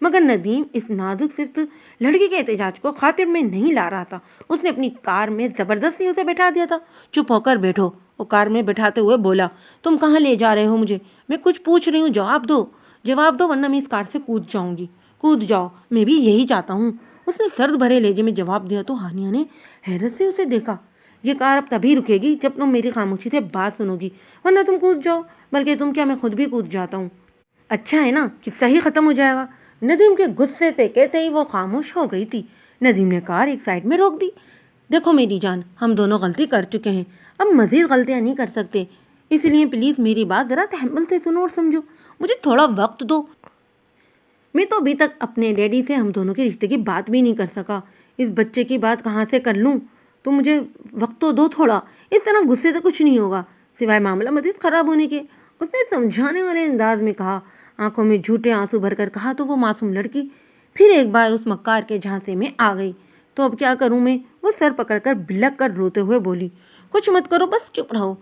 مگر ندیم اس نازک صرف لڑکی کے احتجاج کو خاطر میں نہیں لا رہا تھا، اس نے اپنی کار میں زبردستی اسے بیٹھا دیا تھا۔ چپ ہو کر بیٹھو، وہ کار میں بٹھاتے ہوئے بولا۔ تم کہاں لے جا رہے ہو مجھے؟ میں کچھ پوچھ رہی ہوں، جواب دو ورنہ میں اس کار سے کود جاؤں گی۔ کود جاؤ، میں بھی یہی چاہتا ہوں، اس نے سرد بھرے لہجے میں جواب دیا تو ہانیہ نے حیرت سے اسے دیکھا۔ یہ کار اب تبھی رکے گی جب تم میری خاموشی سے بات سنو گی، ورنہ تم کود جاؤ، بلکہ تم کیا میں خود بھی کود جاتا ہوں۔ اچھا ہے نا، قصہ ہی ختم ہو جائے گا۔ ندیم کے غصے سے کہتے ہی وہ خاموش ہو گئی تھی۔ ندیم نے کار ایک سائڈ میں روک دی۔ دیکھو میری جان، ہم دونوں غلطی کر چکے ہیں، اب مزید غلطیاں نہیں کر سکتے، اس لیے پلیز میری بات ذرا تحمل سے سنو اور سمجھو، مجھے تھوڑا وقت دو۔ میں تو ابھی تک اپنے ڈیڈی سے ہم دونوں کے رشتے کی بات بھی نہیں کر سکا، اس بچے کی بات کہاں سے کر لوں؟ تو مجھے وقت تو دو تھوڑا، اس طرح غصے سے کچھ نہیں ہوگا سوائے معاملہ مزید خراب ہونے کے، اس نے سمجھانے والے انداز میں کہا۔ آنکھوں میں جھوٹے آنسو بھر کر کہا تو وہ معصوم لڑکی پھر ایک بار اس مکار کے جھانسے میں آ گئی۔ تو اب کیا کروں میں؟ وہ سر پکڑ کر بلک کر روتے ہوئے بولی۔ کچھ مت کرو، بس چپ رہو،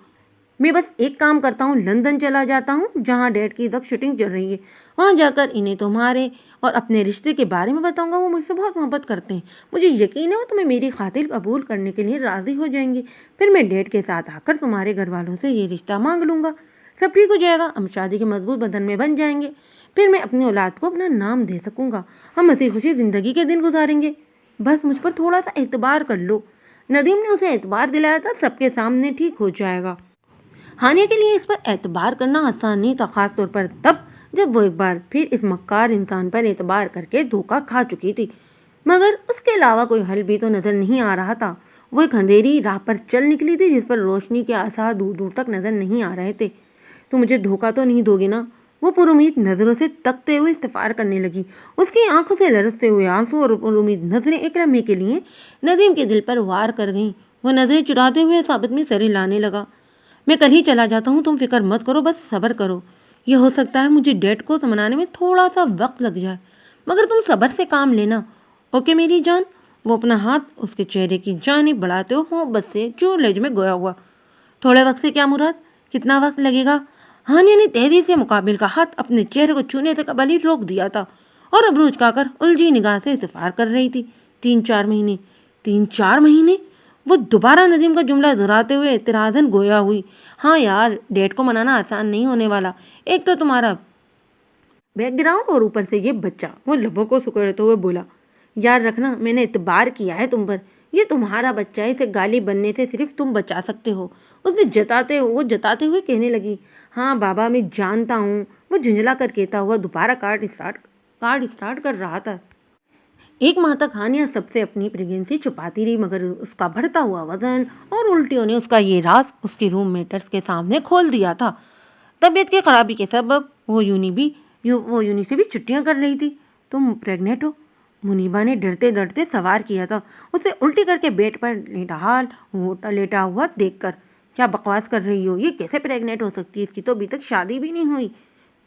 میں بس ایک کام کرتا ہوں، لندن چلا جاتا ہوں جہاں ڈیڈ کی تک شوٹنگ چل رہی ہے، وہاں جا کر انہیں تمہارے اور اپنے رشتے کے بارے میں بتاؤں گا، وہ مجھ سے بہت محبت کرتے ہیں، مجھے یقین ہے وہ تمہیں میری خاطر قبول کرنے کے لیے راضی ہو جائیں گے، پھر میں ڈیڈ کے ساتھ آ کر تمہارے گھر والوں سے یہ رشتہ مانگ لوں گا، سب ٹھیک ہو جائے گا، ہم شادی کے مضبوط بدن میں بن جائیں گے، پھر میں اپنی اولاد کو اپنا نام دے سکوں گا، ہم ہنسی خوشی زندگی کے دن گزاریں گے، بس مجھ پر تھوڑا سا اعتبار کر لو۔ ندیم نے اسے اعتبار دلایا تھا، سب کے سامنے ٹھیک ہو جائے گا۔ ہانیہ کے لیے اس پر اعتبار کرنا آسان نہیں تھا، خاص طور پر تب جب وہ ایک بار پھر اس مکار انسان پر اعتبار کر کے دھوکہ کھا چکی تھی، مگر اس کے علاوہ کوئی حل بھی تو نظر نہیں آ رہا تھا۔ وہ ایک اندھیری راہ پر چل نکلی تھی جس پر روشنی کے آثار دور دور تک نظر نہیں آ رہے تھے۔ تو مجھے دھوکہ تو نہیں دو گے نا؟ وہ پر امید نظروں سے تکتے ہوئے استفار کرنے لگی، اس کی آنکھوں سے لرزتے ہوئے آنسو اور پر امید نظریں ایک لمحے کے لیے ندیم کے دل پر وار کر گئیں۔ وہ نظریں چراتے ہوئے ثابت میں سر ہلانے لگا۔ میں کل ہی چلا جاتا ہوں، تم فکر مت کرو، بس صبر کرو، یہ ہو سکتا ہے مجھے ڈیڈ کو سمجھانے میں تھوڑا سا وقت لگ جائے، مگر تم صبر سے کام لینا، اوکے میری جان؟ وہ اپنا ہاتھ اس کے چہرے کی جانب بڑھاتے ہوئے محبت سے جوڑ لہجے میں گویا ہوا۔ تھوڑے وقت سے کیا مراد؟ کتنا وقت لگے گا؟ ہانیہ نے تیزی سے مقابل کا ہاتھ اپنے چہرے کو چھونے سے قبل ہی روک دیا تھا اور ابرو اچکا کر الجھی نگاہ سے استفار کر رہی تھی۔ 3-4 مہینے؟ 3-4 مہینے؟ وہ دوبارہ ندیم کا جملہ دہراتے ہوئے اعتراضاً گویا ہوئی۔ ہاں یار، ڈیڈ کو منانا آسان نہیں ہونے والا، ایک تو تمہارا بیک گراؤنڈ اور اوپر سے یہ بچہ، وہ لبوں کو سکڑتے ہوئے بولا۔ یاد رکھنا میں نے اعتبار کیا ہے تم پر، یہ تمہارا بچہ ہے، اسے غالب بننے سے صرف تم بچا سکتے ہو، اس نے جتاتے ہوئے کہنے لگی۔ ہاں بابا میں جانتا ہوں، وہ جھنجھلا کر کہتا ہوا دوبارہ کارڈ اسٹارٹ کر رہا تھا۔ 1 ماہ تک ہانیہ سب سے اپنی پریگنینسی چھپاتی رہی، مگر اس کا بڑھتا ہوا وزن اور الٹیوں نے اس کا یہ راز اس کی روم میٹرز کے سامنے کھول دیا تھا۔ طبیعت کی خرابی کے سبب وہ یونی سے بھی چھٹیاں کر رہی تھی۔ تم پریگننٹ ہو؟ منیبا نے ڈرتے ڈرتے سوال کیا تھا، اسے الٹی کر کے بیڈ پر لیٹا ہوا دیکھ کر۔ کیا بکواس کر رہی ہو، یہ کیسے پریگننٹ ہو سکتی ہے، اس کی تو ابھی تک شادی بھی نہیں ہوئی۔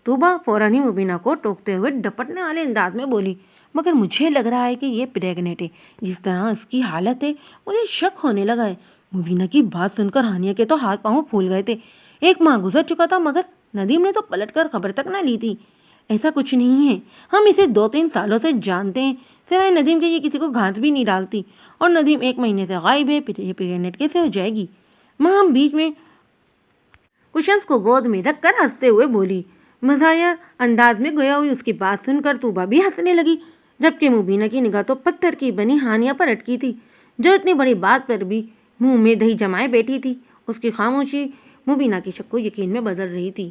توبہ فوراً ہی مبینہ کو ٹوکتے ہوئے ڈپٹنے والے انداز میں بولی۔ مگر مجھے لگ رہا ہے کہ یہ پریگننٹ ہے، جس طرح اس کی حالت ہے مجھے شک ہونے لگا ہے۔ مبینہ کی بات سن کر ہانیہ کے تو ہاتھ پاؤں پھول گئے تھے۔ 1 ماہ گزر چکا تھا مگر ندیم نے تو پلٹ کر خبر تک نہ لی تھی۔ ایسا کچھ نہیں ہے، ہم اسے 2-3 سالوں سے جانتے ہیں، سوائے ندیم کے یہ کسی کو گھاس بھی نہیں ڈالتی، اور ندیم 1 مہینے سے غائب ہے، پھر یہ پریگننٹ کیسے ہو جائے گی؟ ماں بیچ میں کشنز کو گود میں رکھ کر ہنستے ہوئے بولی۔ مزاحیہ انداز میں گویا ہوئی اس کی بات سن کر توبہ بھی ہنسنے لگی، جبکہ مبینہ کی نگاہ تو پتھر کی بنی ہانیہ پر اٹکی تھی، جو اتنی بڑی بات پر بھی منہ میں دہی جمائے بیٹھی تھی۔ اس کی خاموشی مبینہ کے شک کو یقین میں بدل رہی تھی۔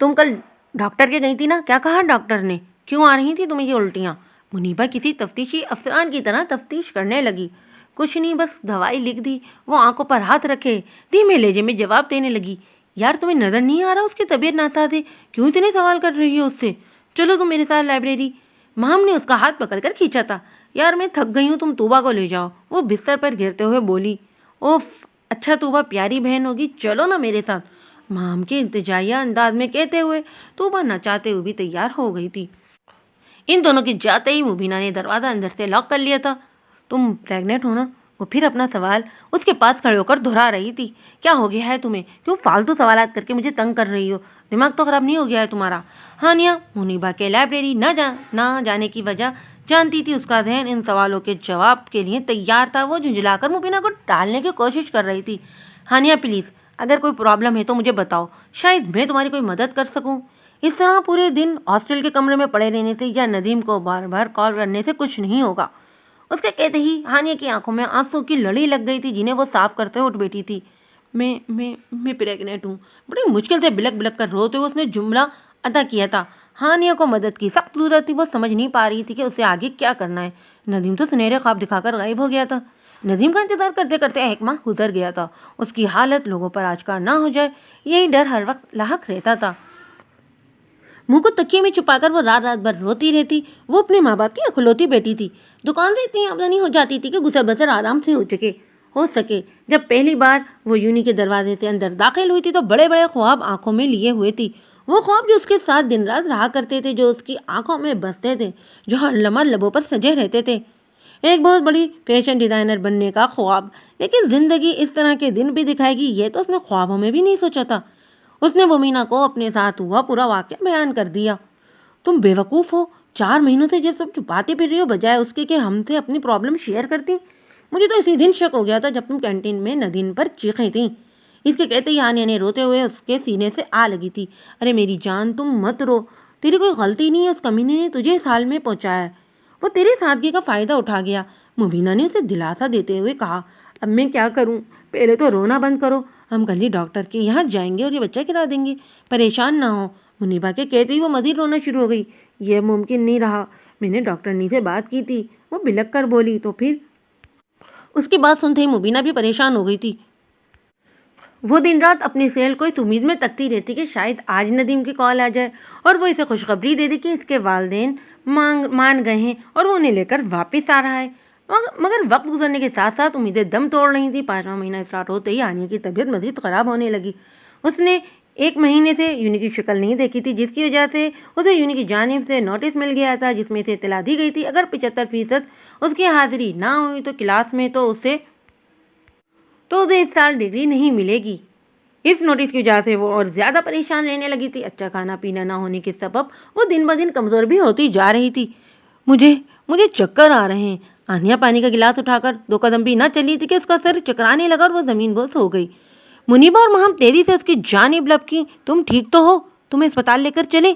تم کل ڈاکٹر کے گئی تھی نا، کیا کہا ڈاکٹر نے؟ کیوں آ رہی تھی تمہیں یہ الٹیاں؟ منیبا کسی تفتیشی افسران کی طرح تفتیش کرنے لگی۔ کچھ نہیں، بس دوائی لکھ دی، وہ آنکھوں پر ہاتھ رکھے دھیمے لہجے میں جواب دینے لگی۔ یار تمہیں نظر نہیں آ رہا اس کی طبیعت ناساز ہے، کیوں اتنے سوال کر رہی ہو اس سے؟ چلو تم میرے ساتھ لائبریری۔ مام نے اس کا ہاتھ پکڑ کر کھینچا تھا۔ یار میں تھک گئی ہوں، تم توبہ کو لے جاؤ، وہ بستر پر گرتے ہوئے بولی۔ اوف، اچھا توبہ پیاری بہن ہوگی، چلو نا میرے ساتھ، مام کے التجائیہ انداز میں کہتے ہوئے توبہ نہ چاہتے ہوئے بھی تیار ہو گئی تھی۔ ان دونوں کے جاتے ہی مبینہ نے دروازہ اندر سے لاک کر لیا تھا۔ تم پریگننٹ ہو نا؟ وہ پھر اپنا سوال اس کے پاس کھڑے ہو کر دہرا رہی تھی۔ کیا ہو گیا ہے تمہیں؟ کیوں فالتو سوالات کر کے مجھے تنگ کر رہی ہو؟ دماغ تو خراب نہیں ہو گیا ہے تمہارا؟ ہانیہ منیبا کے لائبریری نہ جانے کی وجہ جانتی تھی۔ اس کا ذہن ان سوالوں کے جواب کے لیے تیار تھا۔ وہ جھنجھلا کر مبینہ کو ٹالنے کی کوشش کر رہی تھی۔ ہانیہ پلیز، اگر کوئی پرابلم ہے تو مجھے بتاؤ، شاید میں تمہاری کوئی مدد کر سکوں۔ اس طرح پورے دن ہاسٹل کے کمرے میں پڑے رہنے سے یا ندیم کو بار بار کال کرنے سے کچھ نہیں ہوگا۔ اس کے کہتے ہی ہانیہ کی آنکھوں میں آنسو کی لڑی لگ گئی تھی، جنہیں وہ صاف کرتے اٹھ بیٹھی تھی۔ میں پریگننٹ ہوں۔ بڑی مشکل سے بلک بلک کر روتے ہوئے اس نے جملہ ادا کیا تھا۔ ہانیہ کو مدد کی سخت ضرورت تھی۔ وہ سمجھ نہیں پا رہی تھی کہ اسے آگے کیا کرنا ہے۔ ندیم تو سنہرے خواب دکھا کر غائب ہو گیا تھا۔ ندیم کا انتظار کرتے کرتے 1 ماہ گزر گیا تھا۔ اس کی حالت لوگوں پر آشکار نہ ہو جائے، یہی ڈر ہر وقت لاحق رہتا تھا۔ منہ کو تکیے میں چھپا کر وہ رات بھر روتی رہتی۔ وہ اپنے ماں باپ کی اکلوتی بیٹی تھی۔ دکان سے اتنی آمدنی ہو جاتی تھی کہ گزر بسر آرام سے ہو سکے۔ جب پہلی بار وہ یونی کے دروازے سے اندر داخل ہوئی تھی تو بڑے بڑے خواب آنکھوں میں لیے ہوئے تھی۔ وہ خواب جو اس کے ساتھ دن رات رہا کرتے تھے، جو اس کی آنکھوں میں بستے تھے، جو ہر لمحہ لبوں پر سجے رہتے تھے۔ ایک بہت بڑی فیشن ڈیزائنر بننے کا خواب، لیکن زندگی اس طرح کے دن بھی دکھائے گی یہ تو اس نے خوابوں میں بھی نہیں سوچا تھا۔ اس نے مبینہ کو اپنے ساتھ ہوا پورا واقعہ بیان کر دیا۔ تم بے وقوف ہو، 4 مہینوں سے جب سب چھپاتی پھر رہی ہو بجائے اس کے کہ ہم سے اپنی پرابلم شیئر کرتی۔ مجھے تو اسی دن شک ہو گیا تھا جب تم کینٹین میں ندیم پر چیخیں تھیں۔ اس کے کہتے ہی ہانیہ نے روتے ہوئے اس کے سینے سے آ لگی تھی۔ ارے میری جان، تم مت رو، تیری کوئی غلطی نہیں ہے، اس کمینے نے تجھے اس حال میں پہنچایا ہے، وہ تیری سادگی کا فائدہ اٹھا گیا۔ مبینہ نے اسے دلاسا دیتے ہوئے کہا، اب میں کیا کروں؟ پہلے تو رونا بند کرو، ہم کل ہی ڈاکٹر کے یہاں جائیں گے اور یہ بچہ کرا دیں گے، پریشان نہ ہو۔ منیبا کے کہتے ہی وہ مزید رونا شروع ہو گئی۔ یہ ممکن نہیں رہا، میں نے ڈاکٹرنی سے بات کی تھی، وہ بلک کر بولی۔ تو پھر اس کی بات سنتے ہی مبینہ بھی پریشان ہو گئی تھی۔ وہ دن رات اپنی سیل کو اس امید میں تکتی رہتی کہ شاید آج ندیم کی کال آ جائے اور وہ اسے خوشخبری دے دے کہ اس کے والدین مان گئے ہیں اور وہ انہیں لے کر واپس آ رہا ہے۔ مگر وقت گزرنے کے ساتھ ساتھ امیدیں دم توڑ رہی تھیں۔ 5واں مہینہ اسٹارٹ ہوتے ہی ہانیہ کی طبیعت مزید خراب ہونے لگی۔ اس نے 1 مہینے سے یونی کی شکل نہیں دیکھی تھی، جس کی وجہ سے اسے یونی کی جانب سے نوٹس مل گیا تھا، جس میں اسے اطلاع دی گئی تھی اگر 75% اس کی حاضری نہ ہوئی تو کلاس میں تو اسے اس سال ڈگری نہیں ملے گی۔ اس نوٹس کی وجہ سے وہ اور زیادہ پریشان رہنے لگی تھی۔ اچھا کھانا پینا نہ ہونے کے سبب وہ دن بہ دن کمزور بھی ہوتی جا رہی تھی۔ مجھے چکر آ رہے ہیں۔ ہانیہ پانی کا گلاس اٹھا کر 2 قدم بھی نہ چلی تھی کہ اس کا سر چکرانے لگا اور وہ زمین بوس ہو گئی۔ منیبا اور مہم تیزی سے اس کی جانب لپکی۔ تم ٹھیک تو ہو؟ تمہیں اسپتال لے کر چلیں؟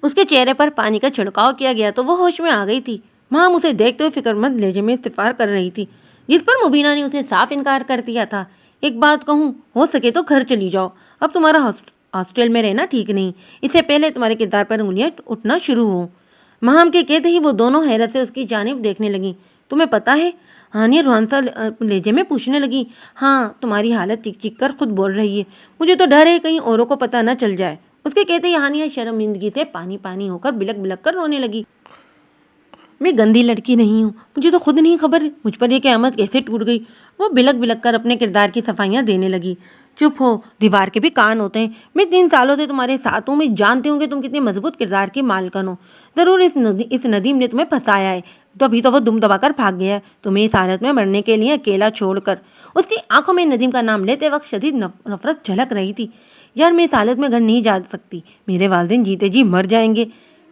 اس کے چہرے پر پانی کا چھڑکاؤ کیا گیا تو وہ ہوش میں آ گئی تھی۔ مہم اسے دیکھتے ہوئے فکر مند لہجے میں استفسار کر رہی تھی، جس پر مبینہ نے اسے صاف انکار کر دیا تھا۔ ایک بات کہوں، ہو سکے تو گھر چلی جاؤ، اب تمہارا ہاسٹل میں رہنا ٹھیک نہیں، اس سے پہلے تمہارے کردار پر انگلیاں اٹھنا شروع ہوں۔ مہم کے کہتے ہی وہ دونوں حیرت سے اس کی جانب دیکھنے لگیں۔ تمہیں پتا ہے؟ ہانیہ روحانسا لہجے میں پوچھنے لگی۔ ہاں، تمہاری حالت چیخ چیخ کر خود بول رہی ہے، مجھے تو ڈر ہے کہیں اوروں کو پتہ نہ چل جائے۔ اس کے کہتے ہی ہانیہ شرمندگی سے پانی ہو کر بلک بلک کر رونے لگی۔ میں گندی لڑکی نہیں ہوں، مجھے تو خود نہیں خبر مجھ پر یہ قیامت کیسے ٹوٹ گئی۔ وہ بلک بلک کر اپنے کردار کی صفائیاں دینے لگی۔ چپ ہو، دیوار کے بھی کان ہوتے ہیں۔ میں 3 سالوں سے تمہارے ساتھ ہوں، میں جانتی ہوں کہ تم کتنے مضبوط کردار کی مالکن ہو۔ ضرور اس ندیم نے تمہیں پھنسایا ہے، تبھی تو وہ دم دبا کر بھاگ گیا ہے، تمہیں اس حالت میں مرنے کے لیے اکیلا چھوڑ کر۔ اس کی آنکھوں میں ندیم کا نام لیتے وقت شدید نفرت جھلک رہی تھی۔ یار، میں اس حالت میں گھر نہیں جا سکتی، میرے والدین جیتے جی مر جائیں گے،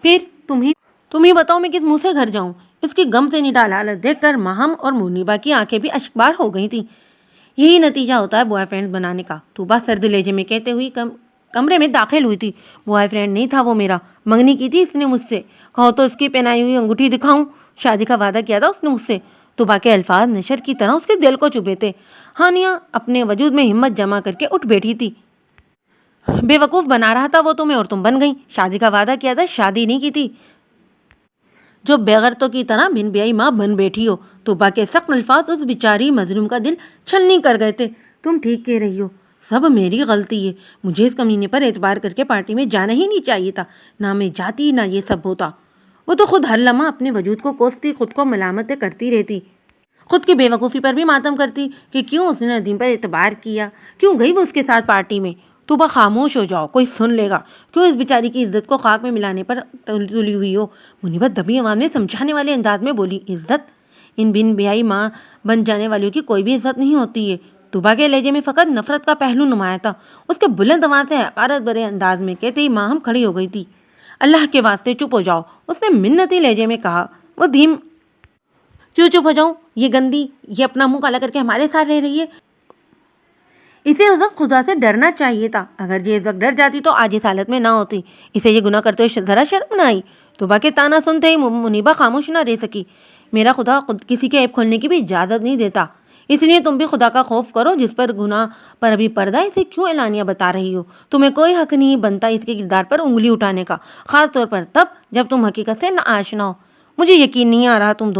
پھر تم ہی بتاؤ میں کس منہ سے گھر جاؤں۔ اس کی غم سے نڈال حالت دیکھ کر مہم اور منیبا کی آنکھیں بھی اشکبار ہو گئی تھیں۔ یہی نتیجہ ہوتا ہے بوائے فرینڈ بنانے کا، طوبہ سرد لہجے میں کہتے ہوئی کمرے میں داخل ہوئی تھی۔ بوائے فرینڈ نہیں تھا وہ میرا، منگنی کی تھی اس نے مجھ سے، کہو تو اس کی پہنائی ہوئی انگوٹھی دکھاؤں، شادی کا وعدہ کیا تھا اس نے مجھ سے۔ طوبہ کے الفاظ نشر کی طرح اس کے دل کو چبھے تھے۔ ہانیہ اپنے وجود میں ہمت جمع کر کے اٹھ بیٹھی تھی۔ بے وقوف بنا رہا تھا وہ تمہیں اور تم بن گئی۔ شادی کا وعدہ کیا تھا، شادی نہیں کی تھی جو بےغیرتوں کی طرح بن بیائی ماں بن بیٹھی ہو۔ طوبہ کے سخت الفاظ اس بیچاری مظلوم کا دل چھلنی کر گئے تھے۔ تم ٹھیک کہہ رہی ہو، سب میری غلطی ہے، مجھے اس کمینے پر اعتبار کر کے پارٹی میں جانا ہی نہیں چاہیے تھا، نہ میں جاتی نہ یہ سب ہوتا۔ وہ تو خود ہر لمحہ اپنے وجود کو کوستی، خود کو ملامتیں کرتی رہتی، خود کی بے وقوفی پر بھی ماتم کرتی کہ کیوں اس نے ندیم پر اعتبار کیا، کیوں گئی وہ اس کے ساتھ پارٹی میں۔ طوبہ خاموش ہو جاؤ، کوئی سن لے گا، کیوں اس بیچاری کی عزت کو خاک میں ملانے پر تلی ہوئی ہو۔ منیبا دبی آواز میں سمجھانے والے انداز میں بولی، ان بن بیائی ماں بن جانے والیوں کی کوئی بھی عزت نہیں ہوتی ہے۔ طوبا کے لہجے میں فقط نفرت کا پہلو نمایاں تھا۔ اس کے بلند آواز سے حقارت بھرے انداز میں کہتے ہی ماہم کھڑی ہو گئی تھی۔ اللہ کے واسطے چپ ہو جاؤ، اس نے منتی لہجے میں کہا۔ وہ کیوں چپ ہو جاؤں؟ یہ گندی، یہ اپنا منہ کالا کر کے ہمارے ساتھ رہ رہی ہے۔ اسے اس وقت خدا سے ڈرنا چاہیے تھا۔ اگر یہ اس وقت ڈر جاتی تو آج اس حالت میں نہ ہوتی۔ اسے یہ گناہ کرتے ہوئے ذرا شرم نہ آئی۔ طوبا کے تانا سنتے ہی منیبا خاموش نہ رہ سکی۔ میرا خدا خود کسی کے عیب کھولنے کی بھی اجازت نہیں دیتا، اس لیے تم بھی خدا کا خوف کرو جس پر گناہ پر ابھی پردہ، اسے کیوں اعلانیہ بتا رہی ہو؟ تمہیں کوئی حق نہیں بنتا اس کے کردار پر انگلی اٹھانے کا، خاص طور پر تب جب تم حقیقت سے ناآشنا ہو۔ مجھے یقین نہیں آ رہا تم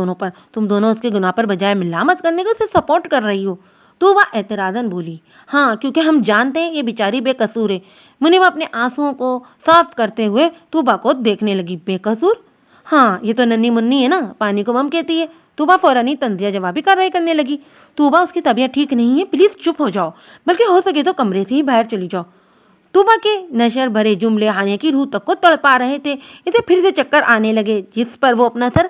دونوں اس کے گناہ پر بجائے ملامت کرنے کو اسے سپورٹ کر رہی ہو۔ طوبا اعتراضاً بولی۔ ہاں، کیونکہ ہم جانتے ہیں یہ بیچاری بے قصور ہے۔ منیبا اپنے آنسوؤں کو صاف کرتے ہوئے طوبا کو دیکھنے لگی۔ بے قصور؟ ہاں، یہ تو ننھی منی ہے نا، پانی کو بم کہتی ہے۔ طوبا فوراً ہی طنزیہ جوابی کارروائی کرنے لگی۔ طوبا، اس کی طبیعت ٹھیک نہیں ہے، پلیز چپ ہو جاؤ، بلکہ ہو سکے تو کمرے سے ہی باہر چلی جاؤ۔ طوبا کے نشر بھرے جملے ہانیہ کی روح تک کو تڑپا رہے تھے۔ اسے پھر سے چکر آنے لگے، جس پر وہ اپنا سر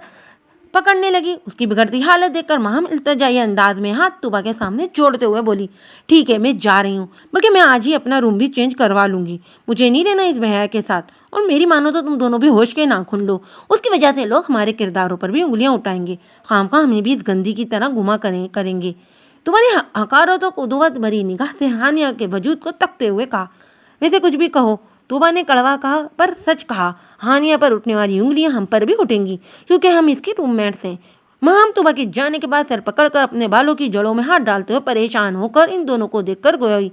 پکڑنے لگی۔ اس کی بگڑتی حالت دیکھ کر ماہم التجائی انداز میں ہاتھ طوبا کے سامنے جوڑتے ہوئے بولی، ٹھیک ہے، میں جا رہی ہوں، بلکہ میں آج ہی اپنا روم بھی چینج کروا لوں گی۔ مجھے نہیں رہنا اس بہیا کے ساتھ، اور میری مانو تو تم دونوں بھی ہوش کے ناخن لو۔ اس کی وجہ سے لوگ ہمارے کرداروں پر بھی انگلیاں اٹھائیں گے، خامخواہ ہمیں بھی اس گندی کی طرح گما کریں گے۔ تمہاری حقارت و قدوت بھری نگاہ سے ہانیہ کے وجود کو تکتے ہوئے کہا۔ ویسے کچھ بھی کہو، طوبا نے کڑوا کہا پر سچ کہا، ہانیہ پر اٹھنے والی انگلیاں ہم پر بھی اٹھیں گی، کیونکہ ہم اس کی روم میٹس ہیں۔ ماہم طوبا کے جانے کے بعد سر پکڑ کر اپنے بالوں کی جڑوں میں ہاتھ ڈالتے ہوئے پریشان ہو کر ان دونوں کو دیکھ کر گوئی۔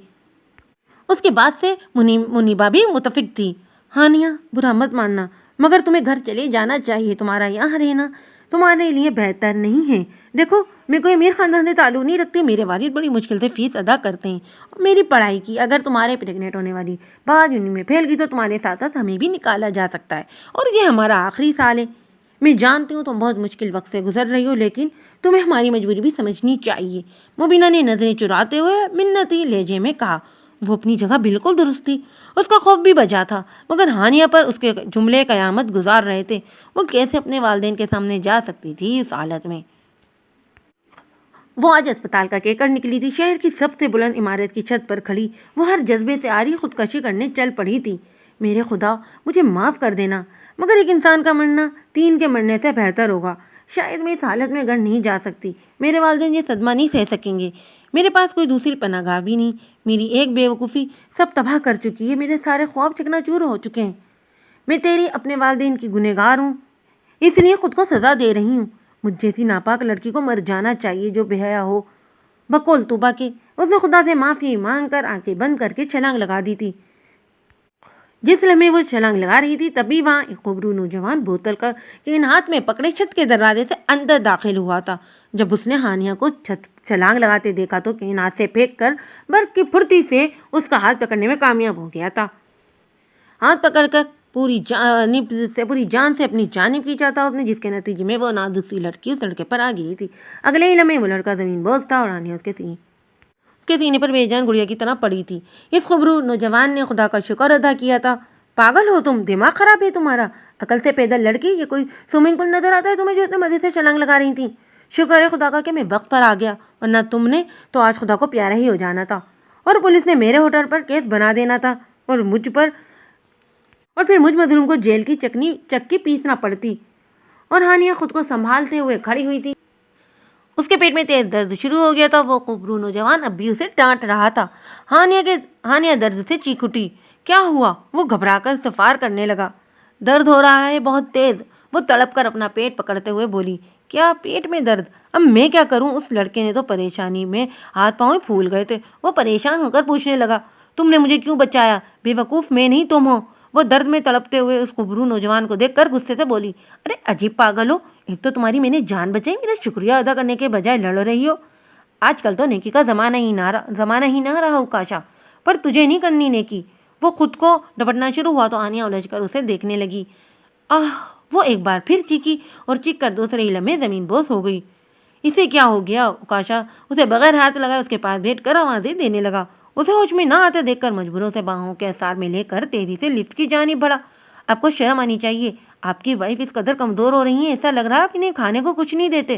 اس کے بعد سے منیبا بھی متفق تھی۔ ہانیہ، برا مت ماننا، مگر تمہیں گھر چلے جانا چاہیے، تمہارا یہاں رہنا تمہارے لیے بہتر نہیں ہے۔ دیکھو، میں کوئی امیر خاندان سے تعلق نہیں رکھتی، میرے والد بڑی مشکل سے فیس ادا کرتے ہیں اور میری پڑھائی کی۔ اگر تمہارے پریگننٹ ہونے والی بات یونین میں پھیل گئی تو تمہارے ساتھ ساتھ ہمیں بھی نکالا جا سکتا ہے، اور یہ ہمارا آخری سال ہے۔ میں جانتی ہوں تم بہت مشکل وقت سے گزر رہی ہو، لیکن تمہیں ہماری مجبوری بھی سمجھنی چاہیے۔ مبینہ نے نظریں چراتے ہوئے منتی لہجے میں کہا۔ وہ اپنی جگہ بالکل درست تھی، اس کا خوف بھی بجا تھا، مگر ہانیہ پر اس کے جملے قیامت گزار رہے تھے۔ وہ کیسے اپنے والدین کے سامنے جا سکتی تھی اس حالت میں؟ وہ آج اسپتال کا کیکڑ نکلی تھی، شہر کی سب سے بلند عمارت کی چھت پر کھڑی وہ ہر جذبے سے آری خودکشی کرنے چل پڑی تھی۔ میرے خدا، مجھے معاف کر دینا، مگر ایک انسان کا مرنا 3 کے مرنے سے بہتر ہوگا۔ شاید میں اس حالت میں گھر نہیں جا سکتی، میرے والدین یہ صدمہ نہیں سہ سکیں گے، میرے پاس کوئی دوسری پناہ گاہ بھی نہیں، میری ایک بے وقوفی سب تباہ کر چکی ہے، میرے سارے خواب چکنا چور ہو چکے ہیں۔ میں تیری اپنے والدین کی گنہگار ہوں، اس لیے خود کو سزا دے رہی ہوں۔ مجھ جیسی ناپاک لڑکی کو مر جانا چاہیے جو بے حیا ہو۔ بقول طوبا کے، اس نے خدا سے معافی مانگ کر آنکھیں بند کر کے چھلانگ لگا دی تھی۔ جس لمحے وہ چھلانگ لگا رہی تھی تبھی وہاں ایک خوبرو نوجوان بوتل کا کین ہاتھ میں پکڑے چھت کے دروازے سے اندر داخل ہوا تھا۔ جب اس نے ہانیہ کو چھلانگ لگاتے دیکھا تو کین ہاتھ سے پھینک کر برق کی پھرتی سے اس کا ہاتھ پکڑنے میں کامیاب ہو گیا تھا۔ ہاتھ پکڑ کر پوری جان سے اپنی جانب کھینچا تھا اس نے، جس کے نتیجے میں وہ نازک سی لڑکی اس لڑکے پر آ گئی تھی۔ اگلے ہی لمحے وہ لڑکا زمین بوس تھا اور ہانیہ اس کے سینے پر بے جان گڑیا کی طرح پڑی تھی۔ اس خبرو نوجوان نے خدا کا شکر ادا کیا تھا۔ پاگل ہو تم، دماغ خراب ہے تمہارا، عقل سے پیدل لڑکی، یہ کوئی سوئمنگ پول نظر آتا ہے تمہیں جو اتنے مزے سے چھلانگ لگا رہی تھی؟ شکر ہے خدا کا کہ میں وقت پر آ گیا، ورنہ تم نے تو آج خدا کو پیارا ہی ہو جانا تھا، اور پولیس نے میرے ہوٹل پر کیس بنا دینا تھا، اور پھر مجھ مظلوم کو جیل کی چکی پیسنا پڑتی۔ اور ہانیہ خود کو سنبھالتے ہوئے کھڑی ہوئی تھی۔ اس کے پیٹ میں تیز درد شروع ہو گیا تھا، وہ خوبرو نوجوان اب بھی اسے ڈانٹ رہا تھا۔ ہانیہ درد سے چیخ اٹھی۔ کیا ہوا؟ وہ گھبرا کر استفسار کرنے لگا۔ درد ہو رہا ہے بہت تیز، وہ تڑپ کر اپنا پیٹ پکڑتے ہوئے بولی۔ کیا پیٹ میں درد؟ اب میں کیا کروں؟ اس لڑکے نے تو پریشانی میں ہاتھ پاؤں پھول گئے تھے۔ وہ پریشان ہو کر پوچھنے لگا، تم نے مجھے کیوں بچایا؟ بے وقوف میں نہیں تم ہو۔ وہ درد میں تڑپتے ہوئے اس خبرو نوجوان کو دیکھ کر غصے سے بولی۔ ارے عجیب پاگل ہو، ایک تو تمہاری میں نے جان بچائی، میرا شکریہ ادا کرنے کے بجائے لڑ رہی ہو۔ آج کل تو نیکی کا زمانہ ہی نہ رہا اوکاشا، پر تجھے نہیں کرنی نیکی۔ وہ خود کو ڈپٹنا شروع ہوا تو ہانیہ الجھ کر اسے دیکھنے لگی۔ وہ ایک بار پھر چیخی اور چیخ کر دوسرے ہی لمحے زمین بوس ہو گئی۔ اسے کیا ہو گیا؟ اوکاشا اسے بغیر ہاتھ لگائے اس کے پاس بیٹھ کر آوازیں دینے لگا۔ اسے ہوش میں نہ آتے دیکھ کر مجبوروں سے باہوں کے اثار میں لے کر تیزی سے لفٹ کی جانب بڑھا۔ آپ کو شرم آنی چاہیے، آپ کی وائف اس قدر کمزور ہو رہی ہیں، ایسا لگ رہا ہے آپ انہیں کھانے کو کچھ نہیں دیتے۔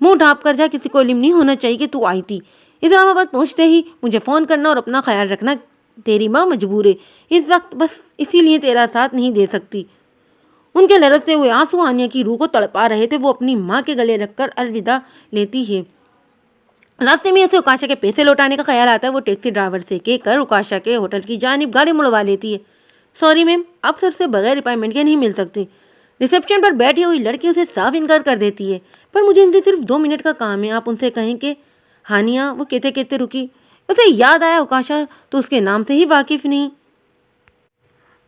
منہ ڈھانپ کر جا، کسی کو علم نہیں ہونا چاہیے کہ تو آئی تھی۔ اسلام آباد پہنچتے ہی مجھے فون کرنا اور اپنا خیال رکھنا، تیری ماں مجبور ہے اس وقت، بس اسی لیے تیرا ساتھ نہیں دے سکتی۔ ان کے لرزتے ہوئے آنسو ہانیہ کی روح کو تڑپا رہے تھے۔ وہ اپنی ماں کے گلے رکھ کر الوداع لیتی ہے۔ راستے میں اسے اوکاشا کے پیسے لوٹانے کا خیال آتا ہے۔ وہ ٹیکسی ڈرائیور سے کہہ کر اوکاشا کے ہوٹل کی جانب گاڑی مڑوا لیتی ہے۔ سوری میم، آپ سر سے بغیر اپائنٹمنٹ کے نہیں مل سکتے۔ ریسیپشن پر بیٹھی ہوئی لڑکی اسے صاف انکار کر دیتی ہے۔ پر مجھے ان سے صرف 2 منٹ کا کام ہے، آپ ان سے کہیں کہ ہانیہ، وہ کہتے کہتے رکی۔ اسے یاد آیا اوکاشا تو اس کے نام سے ہی واقف نہیں۔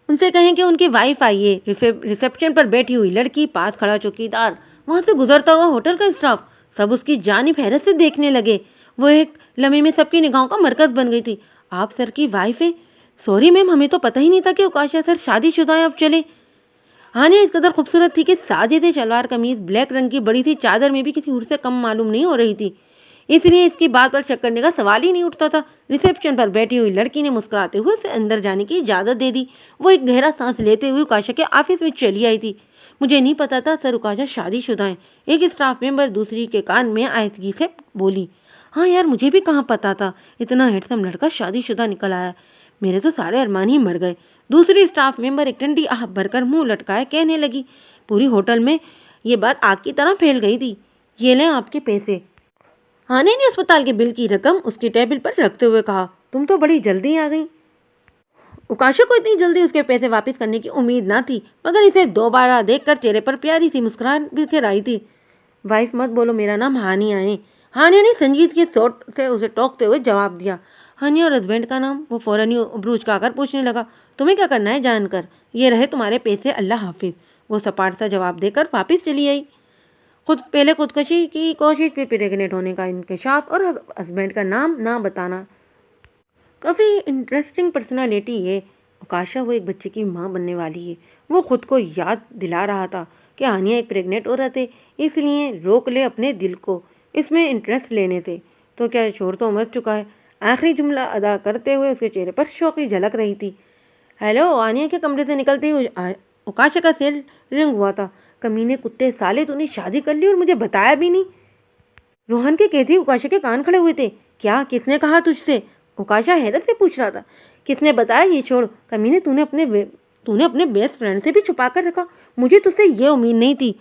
ان سے کہیں کہ ان کی وائف آئی ہے۔ ریسیپشن پر بیٹھی ہوئی لڑکی، پاس کھڑا چوکیدار، وہاں سے گزرتا ہوا ہوٹل کا اسٹاف، سب اس کی جانب حیرت سے دیکھنے لگے۔ وہ ایک لمحے میں سب کی نگاہوں کا مرکز بن گئی تھی۔ آپ سر کی وائف ہیں؟ سوری میم، ہمیں تو پتہ ہی نہیں تھا کہ اوکاشا سر شادی شدہ ہیں۔ اب چلے۔ ہانیہ اس قدر خوبصورت تھی کہ سادے شلوار قمیض، بلیک رنگ کی بڑی سی چادر میں بھی کسی اور سے کم معلوم نہیں ہو رہی تھی، اس لیے اس کی بات پر شک کرنے کا سوال ہی نہیں اٹھتا تھا۔ ریسیپشن پر بیٹھی ہوئی لڑکی نے مسکراتے ہوئے اسے اندر جانے کی اجازت دے دی۔ وہ ایک گہرا سانس لیتے ہوئے اوکاشا کے آفس میں چلی آئی تھی۔ مجھے نہیں پتا تھا سر اوکاشا شادی شدہ ہیں، ایک اسٹاف ممبر دوسری کے کان میں آہستگی سے بولی۔ ہاں یار، مجھے بھی کہاں پتا تھا اتنا ہینڈسم لڑکا شادی شدہ نکل آیا، میرے تو سارے ارمان ہی مر گئے۔ دوسری اسٹاف ممبر ایک ٹھنڈی آہ بھر کر منہ لٹکائے کہنے لگی۔ پوری ہوٹل میں یہ بات آگ کی طرح پھیل گئی تھی۔ یہ لیں آپ کے پیسے۔ ہانیہ نے اسپتال کے بل کی رقم اس کی ٹیبل پر رکھتے ہوئے کہا، تم تو بڑی جلدی آ گئی۔ اوکاشا کو اتنی جلدی اس کے پیسے واپس کرنے کی امید نہ تھی، مگر اسے دوبارہ دیکھ کر چہرے پر پیاری سی مسکراہٹ بکھر آئی تھی۔ وائف مت بولو، میرا نام ہانیہ ہے۔ ہانیہ نے سنجیدگی سے اسے ٹوکتے ہوئے جواب دیا۔ ہانیہ اور ہسبینڈ کا نام؟ وہ فوراً ہی ابروج کا کر پوچھنے لگا۔ تمہیں کیا کرنا ہے جان کر؟ یہ رہے تمہارے پیسے، اللہ حافظ۔ وہ سپاٹ سا جواب دے کر واپس چلی آئی۔ پہلے خودکشی کی کوشش، پھر پریگننٹ ہونے کا انکشاف اور ہسبینڈ کا نام نہ بتانا۔ کافی انٹرسٹنگ پرسنالٹی ہے اوکاشا، وہ ایک بچے کی ماں بننے والی ہے۔ وہ خود کو یاد دلا رہا تھا کہ ہانیہ ایک پریگننٹ عورت ہے، اس لیے روک لے اپنے دل کو اس میں انٹرسٹ لینے سے۔ تو کیا شوہر تو مر چکا ہے؟ آخری جملہ ادا کرتے ہوئے اس کے چہرے پر شوقی جھلک رہی تھی۔ ہیلو، ہانیہ کے کمرے سے نکلتے ہی اوکاشا کا سیل رنگ ہوا تھا۔ کمینے کتے سالے، تو نے شادی کر لی اور مجھے بتایا بھی نہیں۔ روہن کے کہتے ہی اوکاشا کے کان کھڑے ہوئے تھے۔ کیا؟ کس نے کہا تجھ سے؟ اوکاشا حیرت سے پوچھ رہا تھا۔ کس نے بتایا یہ چھوڑ، کمینے تو نے اپنے بیسٹ فرینڈ سے بھی چھپا کر رکھا، مجھے تجھ سے یہ امید نہیں تھی۔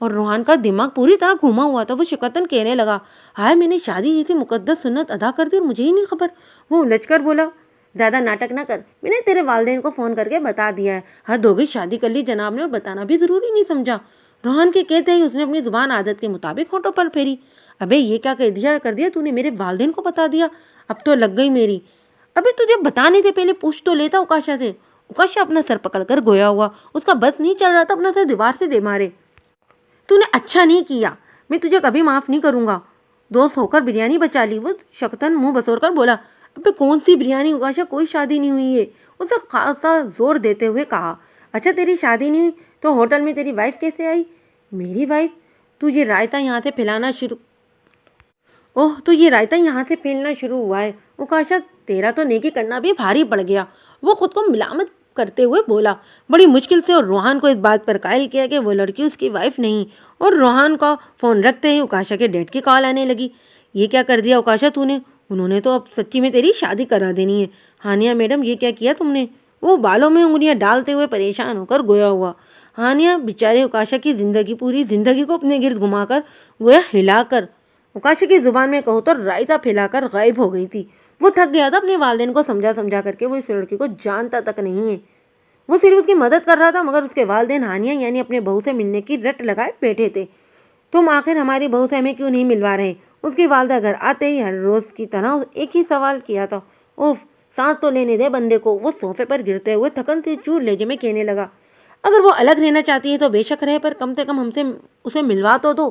اور روحان کا دماغ پوری طرح گھوما ہوا تھا۔ وہ شکتاً کہنے لگا، ہائے، میں نے شادی جیسی مقدس سنت ادا کر دی اور مجھے ہی نہیں خبر۔ وہ الجھ کر بولا، زیادہ ناٹک نہ کر، میں نے تیرے والدین کو فون کر کے بتا دیا ہے۔ حد ہو گئی، شادی کر لی جناب نے اور بتانا بھی ضروری نہیں سمجھا۔ روحان کے کہتے ہی اس نے اپنی زبان عادت کے مطابق ہونٹوں پر پھیری۔ ابے یہ کیا کر دیا تو نے، میرے والدین کو بتا دیا؟ اب تو لگ گئی میری۔ ابھی تجھے بتانے سے پہلے پوچھ تو لیتا اوکاشا سے۔ اوکاشا اپنا سر پکڑ کر گویا ہوا، اس کا بس نہیں چل رہا تھا اپنا سر دیوار سے دے مارے۔ تو نے اچھا نہیں کیا، میں تجھے کبھی معاف نہیں کروں گا۔ دوست ہو کر بریانی بچا لی۔ وہ شکتاً منہ بسور کر بولا، ابے کون سی بریانی اوکاشا، کوئی شادی نہیں ہوئی ہے۔ اسے خاصا زور دیتے ہوئے کہا۔ اچھا تیری شادی نہیں ہوئی تو ہوٹل میں تیری وائف کیسے آئی؟ میری وائف؟ تو یہ رائتا یہاں سے پھیلنا شروع ہوا ہے اوکاشا، تیرا تو نیکی کرنا بھی بھاری پڑ گیا۔ وہ خود کو ملامت کرتے ہوئے بولا۔ بڑی مشکل سے اور روحان کو اس بات پر قائل کیا کہ وہ لڑکی اس کی وائف نہیں، اور روحان کا فون رکھتے ہی اوکاشا کے ڈیڈ کی کال آنے لگی۔ یہ کیا کر دیا اوکاشا تو نے؟ انہوں نے تو اب سچی میں تیری شادی کرا دینی ہے۔ ہانیہ میڈم، یہ کیا کیا تم نے؟ وہ بالوں میں انگلیاں ڈالتے ہوئے پریشان ہو کر گویا ہوا۔ ہانیہ بیچارے اوکاشا کی پوری زندگی کو اپنے گرد گھما کر، گویا ہلا کر، اوکاشا کی زبان میں کہو تو رائتا پھیلا کر غائب ہو گئی تھی۔ وہ تھک گیا تھا اپنے والدین کو سمجھا کر کے، وہ اس لڑکی کو جانتا تک نہیں ہے۔ وہ صرف اس کی مدد کر رہا تھا، مگر اس کے والدین ہانیہ یعنی اپنے بہو سے ملنے کی رٹ لگائے بیٹھے تھے۔ تم آخر ہماری بہو سے ہمیں کیوں نہیں ملوا رہے؟ اس کی والدہ گھر آتے ہی ہر روز کی طرح ایک ہی سوال کیا تھا۔ اوف، سانس تو لینے دے بندے کو۔ وہ صوفے پر گرتے ہوئے تھکن سے چور لہجے میں کہنے لگا، اگر وہ الگ رہنا چاہتی ہے تو بے شک رہے، پر کم سے کم ہم سے اسے ملوا تو دو۔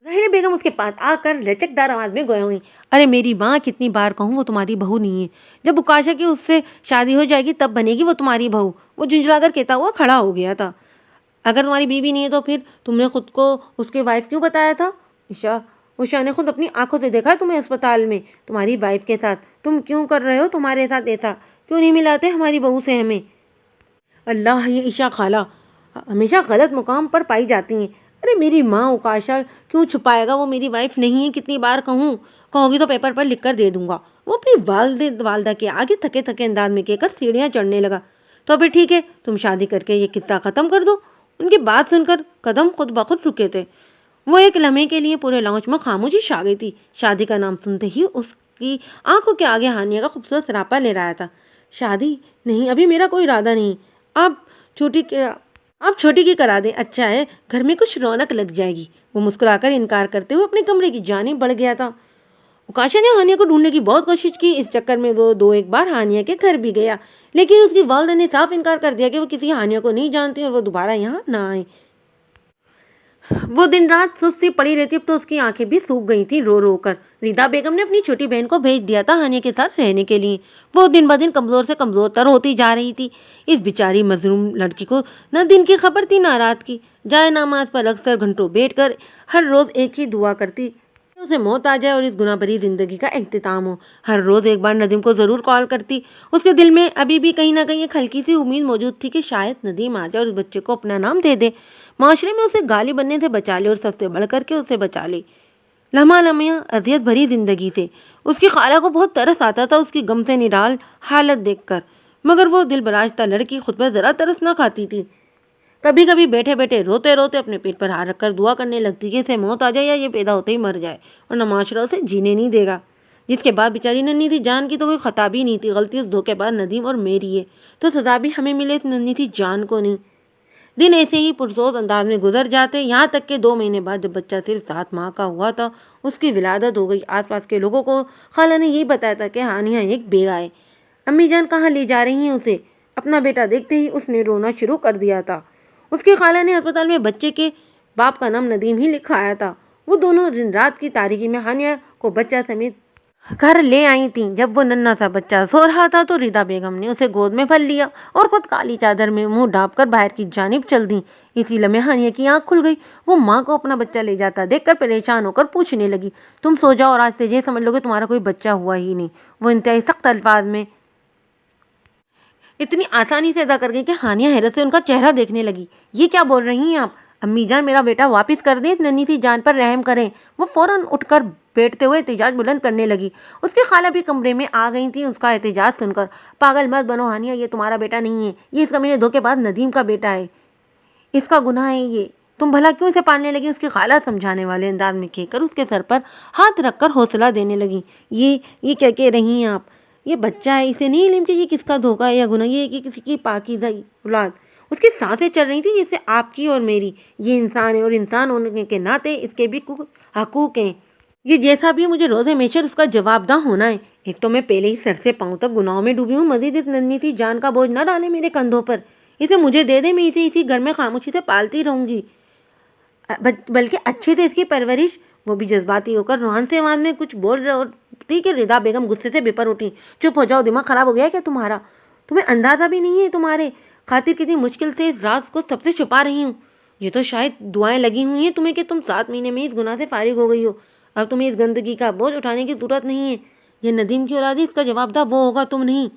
ظاہرہ بیگم اس کے پاس آ کر لچکدار آواز میں گویا ہوئی، ارے میری ماں، کتنی بار کہوں، وہ تمہاری بہو نہیں ہے۔ جب اوکاشا کی اس سے شادی ہو جائے گی تب بنے گی وہ تمہاری بہو۔ وہ جھنجھلا کر کہتا ہوا کھڑا ہو گیا تھا۔ اگر تمہاری بیوی نہیں ہے تو پھر تم نے خود کو اس کی وائف کیوں بتایا تھا؟ عشا نے خود اپنی آنکھوں سے دیکھا تمہیں اسپتال میں تمہاری وائف کے ساتھ۔ تم کیوں کر رہے ہو تمہارے ساتھ ایسا؟ کیوں نہیں ملاتے ہماری بہو سے ہمیں؟ اللہ، یہ عشا خالہ ہمیشہ غلط مقام پر پائی جاتی ہیں۔ ارے میری ماں اوکاشا کیوں چھپائے گا، وہ میری وائف نہیں ہے، کتنی بار کہوں گی تو پیپر پر لکھ کر دے دوں گا۔ وہ اپنی والدہ کے آگے تھکے تھکے انداز میں کہہ کر سیڑھیاں چڑھنے لگا۔ تو پھر ٹھیک ہے، تم شادی کر کے یہ قصہ ختم کر دو۔ ان کی بات سن کر قدم خود بخود رکے تھے۔ وہ ایک لمحے کے لیے پورے لاؤنج میں خاموشی چھا گئی تھی۔ شادی کا نام سنتے ہی اس کی آنکھوں کے آگے ہانیہ کا خوبصورت سراپا لے رہا تھا۔ شادی نہیں، ابھی میرا کوئی ارادہ نہیں۔ آپ چھوٹی کی کرا دیں، اچھا ہے، گھر میں کچھ رونق لگ جائے گی۔ وہ مسکرا کر انکار کرتے ہوئے اپنے کمرے کی جانب بڑھ گیا تھا۔ اوکاشا نے ہانیہ کو ڈھونڈنے کی بہت کوشش کی۔ اس چکر میں وہ دو ایک بار ہانیہ کے گھر بھی گیا، لیکن اس کی والدہ نے صاف انکار کر دیا کہ وہ کسی ہانیہ کو نہیں جانتی اور وہ دوبارہ یہاں نہ آئے۔ وہ دن رات سست سی پڑی رہتی، اب تو اس کی آنکھیں بھی سوکھ گئی تھیں رو رو کر۔ ردا بیگم نے اپنی چھوٹی بہن کو بھیج دیا تھا ہانیہ کے ساتھ رہنے کے لیے۔ وہ دن بدن کمزور سے کمزور تر ہوتی جا رہی تھی۔ اس بیچاری مظلوم لڑکی کو نہ دن کی خبر تھی نہ رات کی۔ جائے نماز پر اکثر گھنٹوں بیٹھ کر ہر روز ایک ہی دعا کرتی کہ اسے موت آ جائے اور اس گناہ بھری زندگی کا اختتام ہو۔ ہر روز ایک بار ندیم کو ضرور کال کرتی۔ اس کے دل میں ابھی بھی کہیں نہ کہیں ایک ہلکی سی امید موجود تھی کہ شاید ندیم آ جائے اور اس بچے کو اپنا نام دے دے، معاشرے میں اسے گالی بننے سے بچا لے اور سب سے بڑھ کر کے اسے بچا لے لمحہ لمحہ اذیت بھری زندگی سے۔ اس کی خالہ کو بہت ترس آتا تھا اس کی غم سے نڈال حالت دیکھ کر، مگر وہ دل براشتہ لڑکی خود پر ذرا ترس نہ کھاتی تھی۔ کبھی کبھی بیٹھے بیٹھے روتے روتے اپنے پیٹ پر ہاتھ رکھ کر دعا کرنے لگتی کہ اسے موت آ جائے یا یہ پیدا ہوتے ہی مر جائے اور نہ معاشرہ اسے جینے نہیں دے گا۔ جس کے بعد بیچاری ننھی تھی جان کی تو کوئی خطا بھی نہیں تھی، غلطی اس دھوکے باز ندیم اور میری ہے، تو سزا بھی ہمیں ملے، اس ننھی تھی جان کو نہیں۔ دن ایسے ہی پرسوز انداز میں گزر جاتے، یہاں تک کہ 2 مہینے بعد جب بچہ صرف 7 ماہ کا ہوا تھا اس کی ولادت ہو گئی۔ آس پاس کے لوگوں کو خالہ نے یہی بتایا تھا کہ ہانیہ ایک بیوہ ہے۔ امی جان کہاں لے جا رہی ہیں اسے؟ اپنا بیٹا دیکھتے ہی اس نے رونا شروع کر دیا تھا۔ اس کی خالہ نے ہسپتال میں بچے کے باپ کا نام ندیم ہی لکھوایا تھا۔ وہ دونوں دن رات کی تاریکی میں ہانیہ کو بچہ سمیت گھر لے آئی تھیں۔ جب وہ ننھا سا بچہ سو رہا تھا تو ردا بیگم نے اسے گود میں بھر لیا اور خود کالی چادر میں منہ ڈھانپ کر باہر کی جانب چل دیں۔ اسی لمحے ہانیہ کی آنکھ کھل گئی۔ وہ ماں کو اپنا بچہ لے جاتا دیکھ کر پریشان ہو کر پوچھنے لگی، تم سو جاؤ اور آج سے یہ سمجھ لو کہ تمہارا کوئی بچہ ہوا ہی نہیں۔ وہ انتہائی سخت الفاظ میں اتنی آسانی سے ادا کر گئی کہ ہانیہ حیرت سے ان کا چہرہ دیکھنے لگی۔ یہ کیا بول رہی ہیں آپ؟ امی جان میرا بیٹا واپس کر دیں، اس ننھی سی جان پر رحم کریں۔ وہ فوراً اٹھ کر بیٹھتے ہوئے احتجاج بلند کرنے لگی۔ اس کی خالہ بھی کمرے میں آ گئی تھی اس کا احتجاج سن کر۔ پاگل مت بنو ہانیہ، یہ تمہارا بیٹا نہیں ہے، یہ اس کمینے دھوکے باز ندیم کا بیٹا ہے، اس کا گناہ ہے یہ، تم بھلا کیوں اسے پالنے لگی؟ اس کی خالہ سمجھانے والے انداز میں کہہ کر اس کے سر پر ہاتھ رکھ کر حوصلہ دینے لگی۔ یہ کیا کہہ رہی ہیں آپ؟ یہ بچہ ہے، اسے نہیں علم کہ یہ کس کا دھوکہ ہے یا گناہ، یہ ہے کہ کسی کی پاکیزہ اولاد۔ اس کی سانسیں چل رہی تھیں جیسے آپ کی اور میری۔ یہ انسان ہے اور انسان ہونے کے ناطے اس کے بھی حقوق ہیں۔ یہ جیسا بھی مجھے روز محشر اس کا جواب دہ ہونا ہے۔ ایک تو میں پہلے ہی سر سے پاؤں تک گناہوں میں ڈوبی ہوں، مزید اس ننھی سی جان کا بوجھ نہ ڈالے میرے کندھوں پر۔ اسے مجھے دے دے، میں اسے اسی گھر میں خاموشی سے پالتی رہوں گی، بلکہ اچھے سے اس کی پرورش۔ وہ بھی جذباتی ہو کر روحان سے آواز میں کچھ بول رہی کہ ردا بیگم غصے سے بپر اٹھی۔ چپ ہو جاؤ، دماغ خراب ہو گیا کیا تمہارا؟ تمہیں اندازہ بھی نہیں ہے تمہارے خاطر کتنی مشکل سے اس راز کو سب سے چھپا رہی ہوں۔ یہ تو شاید دعائیں لگی ہوئی ہیں تمہیں کہ تم 7 مہینے میں اس گناہ سے فارغ ہو گئی ہو۔ اب تمہیں اس گندگی کا بوجھ اٹھانے کی ضرورت نہیں ہے۔ یہ ندیم کی اولاد ہے، اس کا جواب دہ وہ ہوگا، تم نہیں۔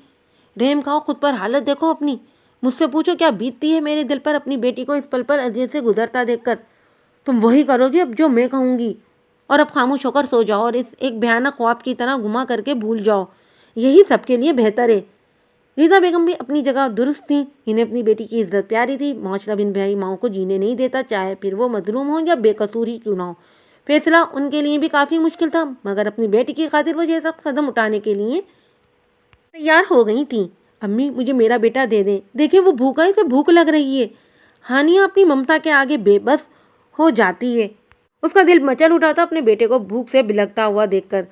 رحم کھاؤ خود پر، حالت دیکھو اپنی۔ مجھ سے پوچھو کیا بیتتی ہے میرے دل پر اپنی بیٹی کو اس پل پر اذیت سے گزرتا دیکھ کر۔ تم وہی کرو گی اب جو میں کہوں گی، اور اب خاموش ہو کر سو جاؤ اور اس ایک بھیانک خواب کی طرح گما کر کے بھول جاؤ، یہی سب کے لیے بہتر ہے۔ ردا بیگم بھی اپنی جگہ درست تھی، انہیں اپنی بیٹی کی عزت پیاری تھی۔ معاشرہ بن بیاہی ماؤں کو جینے نہیں دیتا، چاہے پھر وہ مظلوم ہو یا بے قصور ہی کیوں نہ ہو۔ فیصلہ ان کے لیے بھی کافی مشکل تھا، مگر اپنی بیٹی کی خاطر وہ یہ سخت قدم اٹھانے کے لیے تیار ہو گئی تھیں۔ امی مجھے میرا بیٹا دے دیں، دیکھیں وہ بھوکا ہے، اسے بھوک لگ رہی ہے۔ ہانیہ اپنی ممتا کے آگے بے بس ہو جاتی ہے۔ اس کا دل مچل اٹھا تھا اپنے بیٹے کو بھوک سے بلکتا ہوا دیکھ کر۔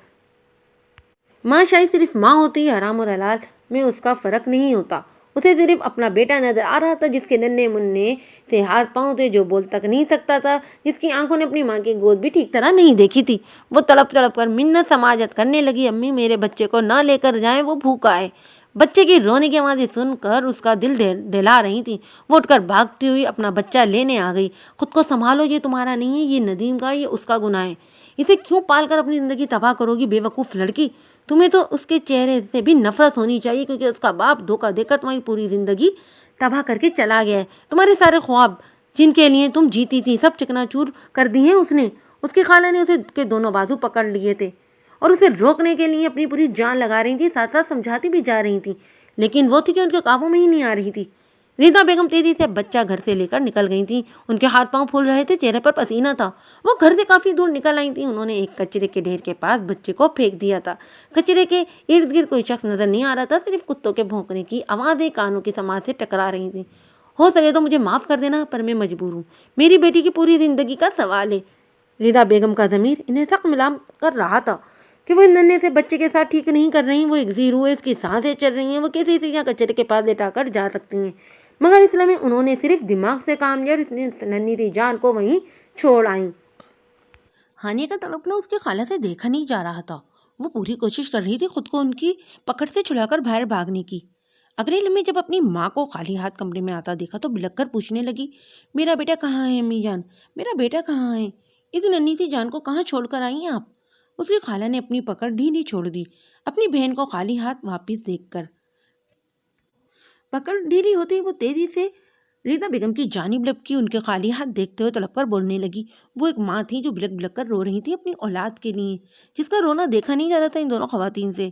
ماں شاید صرف ماں ہوتی، حرام اور حلال میں اس کا فرق نہیں ہوتا۔ اسے صرف اپنا بیٹا نظر آ رہا تھا، جس کے ننھے منھے سے ہاتھ پاؤں تھے، جو بول تک نہیں سکتا تھا، جس کی آنکھوں نے اپنی ماں کی گود بھی ٹھیک طرح نہیں دیکھی تھی۔ وہ تڑپ تڑپ کر منت سماجت کرنے لگی، امی میرے بچے کو نہ لے کر جائیں، وہ بھوکا ہے۔ بچے کی رونے کی آوازیں سن کر اس کا دل دہلا رہی تھی۔ وہ اٹھ کر بھاگتی ہوئی اپنا بچہ لینے آ گئی۔ خود کو سنبھالو، یہ تمہارا نہیں ہے، یہ ندیم کا، یہ اس کا گناہ ہے۔ اسے کیوں پال کر اپنی زندگی تباہ کرو گی بے وقوف لڑکی؟ تمہیں تو اس کے چہرے سے بھی نفرت ہونی چاہیے، کیونکہ اس کا باپ دھوکہ دے کر تمہاری پوری زندگی تباہ کر کے چلا گیا ہے۔ تمہارے سارے خواب جن کے لیے تم جیتی تھی سب چکنا چور کر دی ہیں اس نے۔ اس کی خالہ نے اسے کے دونوں بازو پکڑ لیے تھے اور اسے روکنے کے لیے اپنی پوری جان لگا رہی تھی، ساتھ ساتھ سمجھاتی بھی جا رہی تھی، لیکن وہ تھی کہ ان کے قابو میں ہی نہیں آ رہی تھی۔ ریتا بیگم تیزی سے بچہ گھر سے لے کر نکل گئی تھی، ان کے ہاتھ پاؤں پھول رہے تھے، چہرے پر پسینہ تھا۔ وہ گھر سے کافی دور نکل آئی تھی، انہوں نے ایک کچرے کے ڈھیر کے پاس بچے کو پھینک دیا تھا۔ کچرے کے ارد گرد کوئی شخص نظر نہیں آ رہا تھا، صرف کتوں کے بھونکنے کی آوازیں کانوں کی سماعت سے ٹکرا رہی تھیں۔ ہو سکے تو مجھے معاف کر دینا، پر میں مجبور ہوں، میری بیٹی کی پوری زندگی کا سوال ہے۔ ریتا بیگم کا ضمیر انہیں سخت ملام کر رہا تھا کہ وہ اس ننھے سے بچے کے ساتھ ٹھیک نہیں کر رہی، وہ ایک زیرو ہے، اس کی سانسیں چل رہی ہیں، وہ کیسے اسے یہاں کچرے کے پاس لٹا کر جا سکتی ہیں، مگر اس لمحے انہوں نے صرف دماغ سے کام لیا اور اس ننھی سی جان کو وہیں چھوڑ آئیں۔ ہانیہ کا تڑپنا اس کی خالہ سے دیکھا نہیں جا رہا تھا، وہ پوری کوشش کر رہی تھی خود کو ان کی پکڑ سے چھڑا کر باہر بھاگنے کی۔ اگلے لمحے جب اپنی ماں کو خالی ہاتھ کمرے میں آتا دیکھا تو بلک کر پوچھنے لگی، میرا بیٹا کہاں ہے امی جان، میرا بیٹا کہاں ہے؟ اس ننھی سی جان کو کہاں چھوڑ کر آئی ہیں آپ؟ اس کی خالہ نے اپنی پکڑ ڈھیلی چھوڑ دی، اپنی بہن کو خالی ہاتھ واپس دیکھ کر۔ پکڑ ڈھیلی ہوتے ہی وہ تیزی سے ریتا بیگم کی جانب لپکی، ان کے خالی ہاتھ دیکھتے ہوئے تڑپ کر بولنے لگی۔ وہ ایک ماں تھی جو بلک بلک کر رو رہی تھی اپنی اولاد کے لیے، جس کا رونا دیکھا نہیں جاتا تھا ان دونوں خواتین سے۔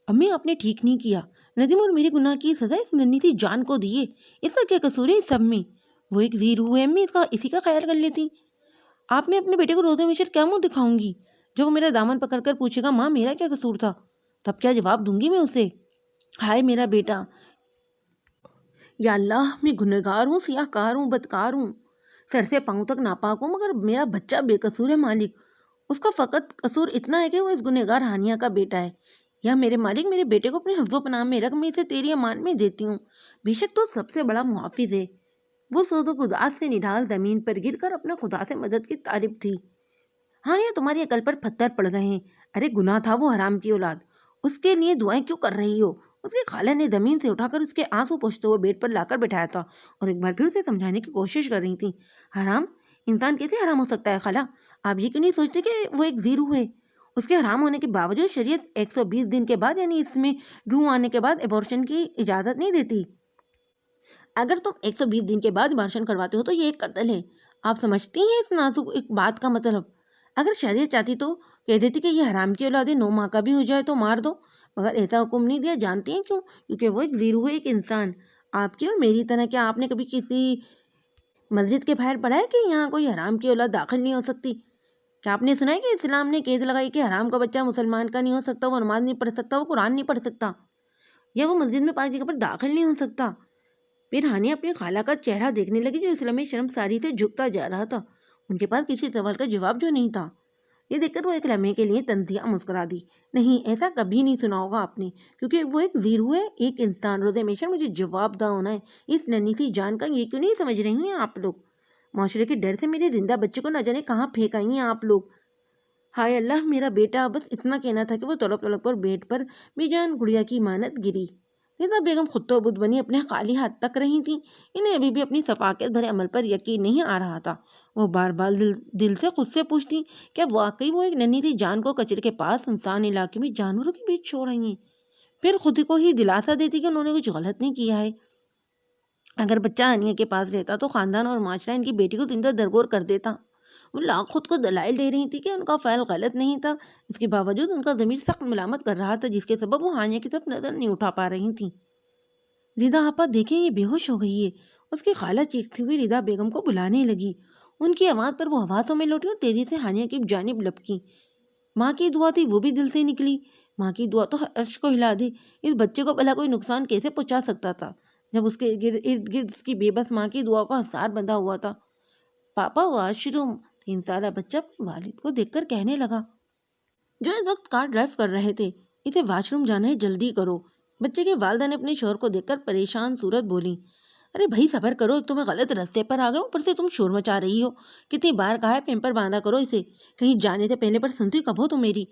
امی آپ نے ٹھیک نہیں کیا، ندیم اور میرے گناہ کی سزا اس ننھی سی جان کو دیے، اس کا کیا قصور ہے اس سب میں؟ وہ ایک زیرو ہے امی، اسی کا خیال کر لیتی۔ آپ میں اپنے بیٹے کو روزے مشر کیا منہ دکھاؤں گی؟ جب وہ میرا دامن پکڑ کر پوچھے گا ماں میرا کیا قصور تھا، تب کیا جواب دوں گی میں اسے؟ ہائے میرا بیٹا، یا اللہ میں گنہگار ہوں، سیاہ کار ہوں، بدکار ہوں، سر سے پاؤں تک ناپاک ہوں، مگر میرا بچہ بے قصور ہے مالک۔ اس کا فقط قصور اتنا ہے کہ وہ اس گنہگار ہانیہ کا بیٹا ہے۔ یا میرے مالک میرے بیٹے کو اپنے حفظ و پناہ میں رکھ، میں اسے تیری امان میں دیتی ہوں۔ بے شک تو سب سے بڑا محافظ ہے۔ وہ سود و گداز سے نڈھال زمین پر گر کر اپنے خدا سے مدد کی طالب تھی۔ ہاں یا تمہاری عقل پر پتھر پڑ گئے ہیں؟ ارے گناہ تھا وہ حرام کی اولاد، اس کے لیے دعائیں کیوں کر رہی ہو؟ اس کی خالہ نے زمین سے اٹھا کر اس کے آنسو پوچھتے ہوئے بیڈ پر لا کر بٹھایا تھا اور ایک بار پھر اسے سمجھانے کی کوشش کر رہی تھی۔ حرام؟ انسان کیسے حرام ہو سکتا ہے خالہ؟ آپ یہ کیوں نہیں سوچتے کہ وہ ایک زیرو ہے؟ اس کے حرام ہونے کے باوجود شریعت 120 دن کے بعد یعنی اس میں روح آنے کے بعد ابورشن کی اجازت نہیں دیتی۔ اگر تم 120 دن کے بعد ابورشن کرواتے ہو تو یہ ایک قتل ہے۔ آپ سمجھتی ہیں اس نازک ایک بات کا مطلب؟ اگر شریعت چاہتی تو کہہ دیتی کہ یہ حرام کی اولاد ہے، 9 ماہ کا بھی ہو جائے تو مار دو، مگر ایسا حکم نہیں دیا۔ جانتی ہیں کیوں؟ کیونکہ وہ ایک زیرو ہے، ایک انسان، آپ کی اور میری طرح۔ کیا آپ نے کبھی کسی مسجد کے باہر پڑھا ہے کہ یہاں کوئی حرام کی اولاد داخل نہیں ہو سکتی؟ کیا آپ نے سنا ہے کہ اسلام نے قید لگائی کہ حرام کا بچہ مسلمان کا نہیں ہو سکتا، وہ نماز نہیں پڑھ سکتا، وہ قرآن نہیں پڑھ سکتا، یا وہ مسجد میں 5 جگہ پر داخل نہیں ہو سکتا؟ پھر ہانیہ اپنی خالہ کا چہرہ دیکھنے لگی جو اسلام میں شرم ساری سے جھکتا جا رہا تھا، ان کے پاس کسی سوال کا جواب جو نہیں تھا۔ یہ دیکھ کر وہ ایک لمحے کے لیے تنزیہ مسکرا دی۔ نہیں، ایسا کبھی نہیں سنا ہوگا آپ نے، کیونکہ وہ ایک زیرو ہے، ایک انسان۔ روزے میشر مجھے جواب دہ ہونا ہے اس ننھی سی جان کا۔ یہ کیوں نہیں سمجھ رہی ہیں آپ لوگ؟ معاشرے کے ڈر سے میرے زندہ بچے کو نہ جانے کہاں پھینک آئی ہیں آپ لوگ۔ ہائے اللہ میرا بیٹا، بس اتنا کہنا تھا کہ وہ تڑپ تڑپ پر بیڈ پر بے جان گڑیا کی مانت گری۔ ریتا بیگم خود تو بدھ بنی اپنے خالی ہاتھ تک رہی تھیں، انہیں ابھی بھی اپنی ثقافت بھرے عمل پر یقین نہیں آ رہا تھا۔ وہ بار بار دل سے خود سے پوچھتی، کیا واقعی وہ ایک ننھی سی جان کو کچرے کے پاس سنسان علاقے میں جانوروں کے بیچ چھوڑ آئی ہیں؟ پھر خود کو ہی دلاسا دیتی کہ انہوں نے کچھ غلط نہیں کیا ہے۔ اگر بچہ ہانیہ کے پاس رہتا تو خاندان اور معاشرہ ان کی بیٹی کو زندہ درگور کر دیتا۔ وہ لاکھ خود کو دلائل دے رہی تھی کہ ان کا فعل غلط نہیں تھا، اس کے باوجود ان کا ضمیر سخت ملامت کر رہا تھا، جس کے سبب وہ ہانیہ کی طرف نظر نہیں اٹھا پا رہی تھیں۔ ریتا آپا دیکھیں، یہ بے ہوش ہو گئی ہے، اس کی خالہ چیختی ہوئی ریتا بیگم کو بلانے لگی۔ ان کی آواز پر وہ حواسوں میں لوٹی اور تیزی سے ہانیہ کی جانب لپکی۔ ماں کی دعا تھی، وہ بھی دل سے نکلی۔ ماں کی دعا تو عرش کو ہلا دے، اس بچے کو بھلا کوئی نقصان کیسے پہنچا سکتا تھا جب اس کے ارد گرد اس کی بے بس ماں کی دعا کا حصار بندھا ہوا تھا۔ پاپا واش روم، 3 سالہ بچہ اپنے والد کو دیکھ کر کہنے لگا، جو اس وقت کار ڈرائیو کر رہے تھے، اسے واش روم جانا ہے، جلدی کرو۔ بچے کے والدہ نے اپنے شوہر کو دیکھ کر پریشان صورت بولی، ارے بھائی صبر کرو، ایک تو میں غلط راستے پر آ گیا ہوں، اوپر سے تم شور مچا رہی ہو، کتنی بار کہا ہے پیمپر باندھا کرو اسے، کہیں جانے سے پہلے پر سنتی کب ہو تم میری؟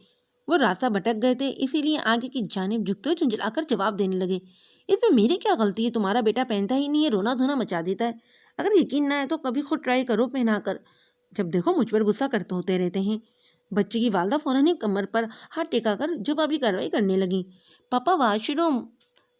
وہ راستہ بھٹک گئے تھے، اسی لیے آگے کی جانب جھکتے ہوئے جھنجھلا کر جواب دینے لگے، اس میں میری کیا غلطی ہے؟ تمہارا بیٹا پہنتا ہی نہیں ہے، رونا دھونا مچا دیتا ہے۔ اگر یقین نہ ہے تو کبھی خود ٹرائی کرو پہنا کر، جب دیکھو مجھ پر غصہ کرتے ہوتے رہتے ہیں۔ بچے کی والدہ فوراً ہی کمر پر ہاتھ ٹیکا کر جوابی کارروائی کرنے لگی، پاپا واش روم۔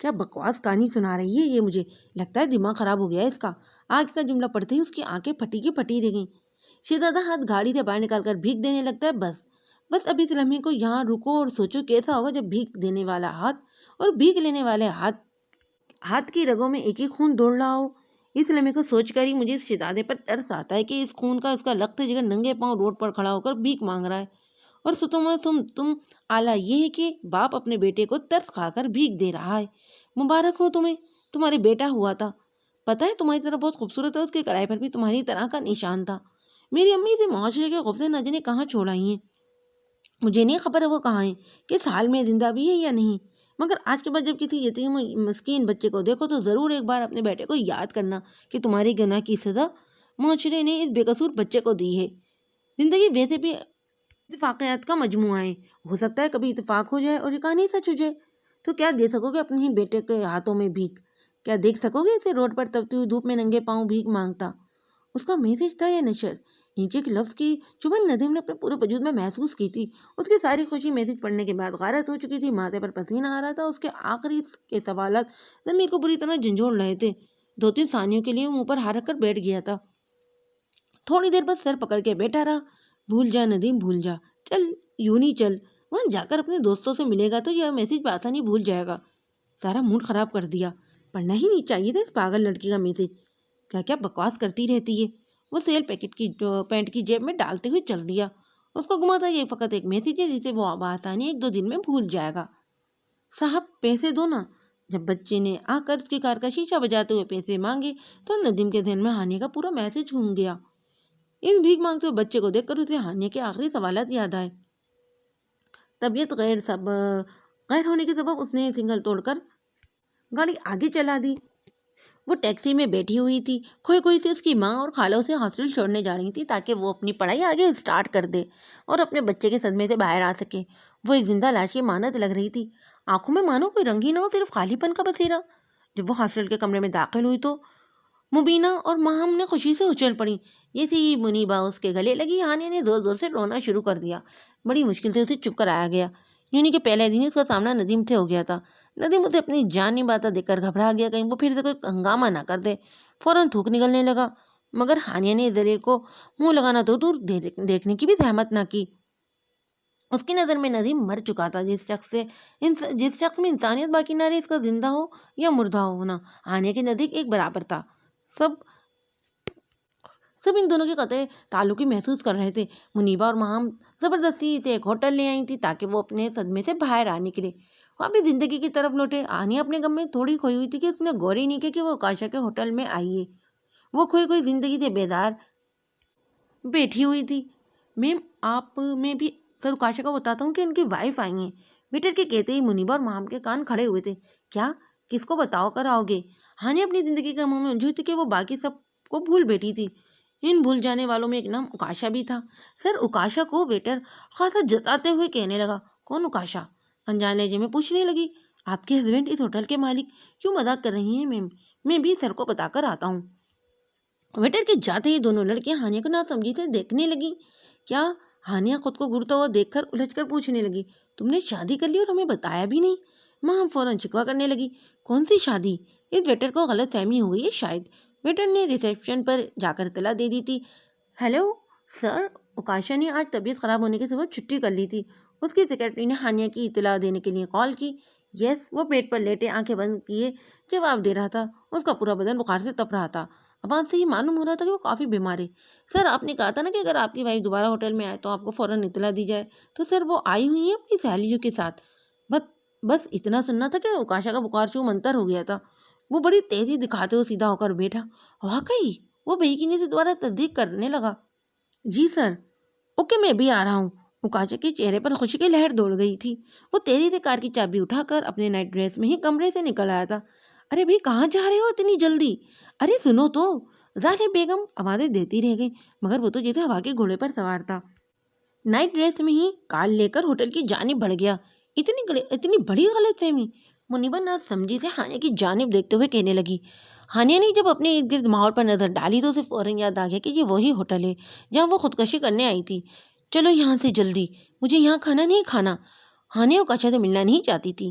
کیا بکواس کہانی سنا رہی ہے یہ؟ مجھے لگتا ہے دماغ خراب ہو گیا ہے اس کا۔ آگے کا جملہ پڑھتے ہی اس کی آنکھیں پھٹی کی پھٹی رہ گئیں۔ شہزادہ ہاتھ گاڑی سے باہر نکال کر بھیک دینے لگتا ہے۔ بس اب اس لمحے کو یہاں رکو اور سوچو کیسا ہوگا جب بھیک دینے والا ہاتھ اور بھیک لینے والے ہاتھ کی رگوں میں ایک ہی خون دوڑ رہا ہو۔ اس لمحے کو سوچ کر ہی مجھے اس شہزادے پر ترس آتا ہے کہ اس خون کا اس کا لخت جگر ننگے پاؤں روڈ پر کھڑا ہو کر بھیک مانگ رہا ہے، اور تم آلہ یہ ہے کہ باپ اپنے بیٹے کو ترس کھا کر بھیک دے رہا ہے۔ مبارک ہو تمہیں، تمہارے بیٹا ہوا تھا، پتہ ہے تمہاری طرح بہت خوبصورت ہے، اس کے کلائی پر بھی تمہاری طرح کا نشان تھا۔ میری امی اسے معاشرے کے خوف سے نہ جانے کہاں چھوڑ آئی ہیں، مجھے نہیں خبر ہے وہ کہاں ہیں، کس حال میں زندہ بھی ہے یا نہیں، مگر آج کے بعد جب کسی یتیم مسکین بچے کو دیکھو تو ضرور ایک بار اپنے بیٹے کو یاد کرنا کہ تمہاری گناہ کی سزا معاشرے نے اس بے قصور بچے کو دی ہے۔ زندگی ویسے بھی اتفاقیات کا مجموعہ ہے، ہو سکتا ہے کبھی اتفاق ہو جائے اور یہ کہانی سچ ہو جائے، تو کیا دے سکو گے اپنے ہی بیٹے کے ہاتھوں میں بھیک؟ کیا دیکھ سکو گے اسے روڈ پر تپتی ہوئی دھوپ میں ننگے پاؤں بھیک مانگتا؟ اس کا میسج تھا یا نشر؟ ایک ایک لفظ کی چبھن ندیم نے اپنے پورے وجود میں محسوس کی تھی۔ اس کی ساری خوشی میسج پڑھنے کے بعد غارت ہو چکی تھی، ماتھے پر پسینہ آ رہا تھا، اس کے آخری کے سوالات ضمیر کو بری طرح جھنجھوڑ رہے تھے۔ 2-3 ثانیوں کے لیے منہ پر ہاتھ رکھ کر بیٹھ گیا تھا، تھوڑی دیر بعد سر پکڑ کے بیٹھا رہا۔ بھول جا ندیم، بھول جا، چل یوں نہیں چل، وہاں جا کر اپنے دوستوں سے ملے گا تو یہ میسج بآسانی بھول جائے گا۔ سارا موڈ خراب کر دیا، پڑھنا ہی نہیں چاہیے تھا اس پاگل لڑکی کا میسج، کیا کیا بکواس کرتی رہتی ہے۔ وہ سیل پیکٹ کی پینٹ کی جیب میں ڈالتے ہوئے چل دیا۔ اس کو گما تھا یہ فقط ایک میسج ہے جسے وہ بآسانی 1-2 دن میں بھول جائے گا۔ صاحب پیسے دو نا۔ جب بچے نے آ کر اس کی کار کا شیشہ بجاتے ہوئے پیسے مانگے تو ندیم کے ذہن میں ہانیہ کا پورا میسج گھوم گیا۔ اس بھیک مانگتے ہوئے بچے کو دیکھ کر اسے ہانیہ کے آخری سوالات یاد آئے۔ طبیعت غیر ہونے کے سبب اس نے سگنل توڑ کر گاڑی آگے چلا دی۔ وہ ٹیکسی میں بیٹھی ہوئی تھی، کھوئی کھوئی سے اس کی ماں اور خالہ اسے ہاسٹل چھوڑنے جا رہی تھی تاکہ وہ اپنی پڑھائی آگے اسٹارٹ کر دے اور اپنے بچے کے صدمے سے باہر آ سکے۔ وہ ایک زندہ لاش کی مانند لگ رہی تھی، آنکھوں میں مانو کوئی رنگ ہی نہ ہو، صرف خالی پن کا بسیرا۔ جب وہ ہاسٹل کے کمرے میں داخل ہوئی تو مبینہ اور ماہم نے خوشی سے اچھل پڑی۔ جیسے ہی منیبا اس کے گلے لگی، ہانیہ نے زور زور سے رونا شروع کر دیا۔ بڑی مشکل سے اسے چپ کرایا گیا۔ یونی کے پہلے دن اس کا سامنا ندیم سے ہو گیا تھا۔ ندیم اسے اپنی جان نبھاتا دیکھ کر گھبرا گیا، کہیں وہ پھر سے کوئی ہنگامہ نہ کر دے۔ فوراً تھوک نکلنے لگا، مگر ہانیہ نے ذلیل کو منہ لگانا تو دور دیکھنے کی بھی زحمت نہ کی۔ اس کی نظر میں ندیم مر چکا تھا۔ جس شخص میں انسانیت باقی نہ رہی، اس کا زندہ ہو یا مردہ ہونا ہانیہ کے نزدیک ایک برابر تھا۔ سب ان دونوں کے قطع تعلق ہی محسوس کر رہے تھے۔ منیبا اور ماہم زبردستی اسے ایک ہوٹل لے آئی تھی تاکہ وہ اپنے صدمے سے باہر آ نکلے، واپس زندگی کی طرف لوٹے۔ ہانیہ اپنے غم میں تھوڑی کھوئی ہوئی تھی کہ اس نے غور ہی نہیں کیا کہ وہ اکاشا کے ہوٹل میں آئی ہے۔ وہ کھوئی کوئی زندگی سے بیزار بیٹھی ہوئی تھی۔ میم، میں بھی سر اکاشا کو بتاتا ہوں کہ ان کی وائف آئی ہیں۔ ویٹر کے کہتے ہی منیبا اور ماہم کے کان کھڑے ہوئے تھے۔ کیا؟ کس کو بتاؤ کر آؤ گے؟ ہانیہ اپنی زندگی کے غموں میں الجھی تھی کہ وہ باقی سب کو بھول بیٹھی تھی۔ ان بھول جانے والوں میں ایک نام اکاشا بھی تھا۔ سر اکاشا کو ویٹر خاصا جتاتے ہوئے کہنے لگا۔ کون اکاشا؟ انجان لہجے میں پوچھنے لگی۔ آپ کے ہسبینڈ اس ہوٹل کے مالک؟ کیوں مذاق کر رہی ہیں میم؟ میں بھی سر کو بتا کر آتا ہوں۔ ویٹر کے جاتے ہی دونوں لڑکیاں ہانیہ کو ناسمجھی سے دیکھنے لگی۔ کیا؟ ہانیہ خود کو گھورتا ہوا دیکھ کر الجھ کر پوچھنے لگی۔ تم نے شادی کر لی اور ہمیں بتایا بھی نہیں؟ ماہم فوراً شکوہ کرنے لگی۔ کون سی شادی؟ اس ویٹر کو غلط فہمی ہو گئی ہے شاید۔ ویٹر نے ریسیپشن پر جا کر اطلاع دے دی تھی۔ ہیلو سر، اکاشا نے آج طبیعت خراب ہونے کے سبب چھٹی کر لی تھی۔ اس کی سیکرٹری نے ہانیہ کی اطلاع دینے کے لیے کال کی۔ یس، وہ بیڈ پر لیٹے آنکھیں بند کیے جواب دے رہا تھا۔ اس کا پورا بدن بخار سے تپ رہا تھا، آواز سے ہی معلوم ہو رہا تھا کہ وہ کافی بیمار ہے۔ سر، آپ نے کہا تھا نا کہ اگر آپ کی وائف دوبارہ ہوٹل میں آئے تو آپ کو فوراً اطلاع دی جائے، تو سر وہ آئی ہوئی ہیں اپنی سہیلیوں کے ساتھ۔ بس اتنا سننا تھا کہ اکاشا کا بخار چھو منتر ہو گیا تھا۔ وہ بڑی تیزی دکھاتے ہوئے سیدھا ہو کر بیٹھا۔ واقعی؟ وہ بے یقینی سے دوبارہ تصدیق کرنے لگا۔ جی سر۔ اوکے، میں بھی آ رہا ہوں۔ اکاشا کے چہرے پر خوشی کی لہر دوڑ گئی تھی۔ وہ تیزی سے کار کی چابی اٹھا کر اپنے نائٹ ڈریس میں ہی کمرے سے نکل آیا تھا۔ ارے بھائی، کہاں جا رہے ہو اتنی جلدی؟ ارے سنو تو، ظاہر بیگم آوازیں دیتی رہ گئی، مگر وہ تو جیسے ہوا کے گھوڑے پر سوار تھا۔ نائٹ ڈریس میں ہی کار لے کر ہوٹل کی جانب بڑھ گیا۔ اتنی بڑی غلط فہمی؟ منیبا نہ سمجھی سے ہانیہ کی جانب دیکھتے ہوئے کہنے لگی۔ ہانیہ نے جب اپنے ارد گرد ماحول پر نظر ڈالی تو اسے فوراً یاد آ گیا کہ یہ وہی ہوٹل ہے جہاں وہ خودکشی کرنے آئی تھی۔ چلو یہاں سے جلدی، مجھے یہاں کھانا نہیں کھانا۔ ہانیہ اکاشا سے ملنا نہیں چاہتی تھی،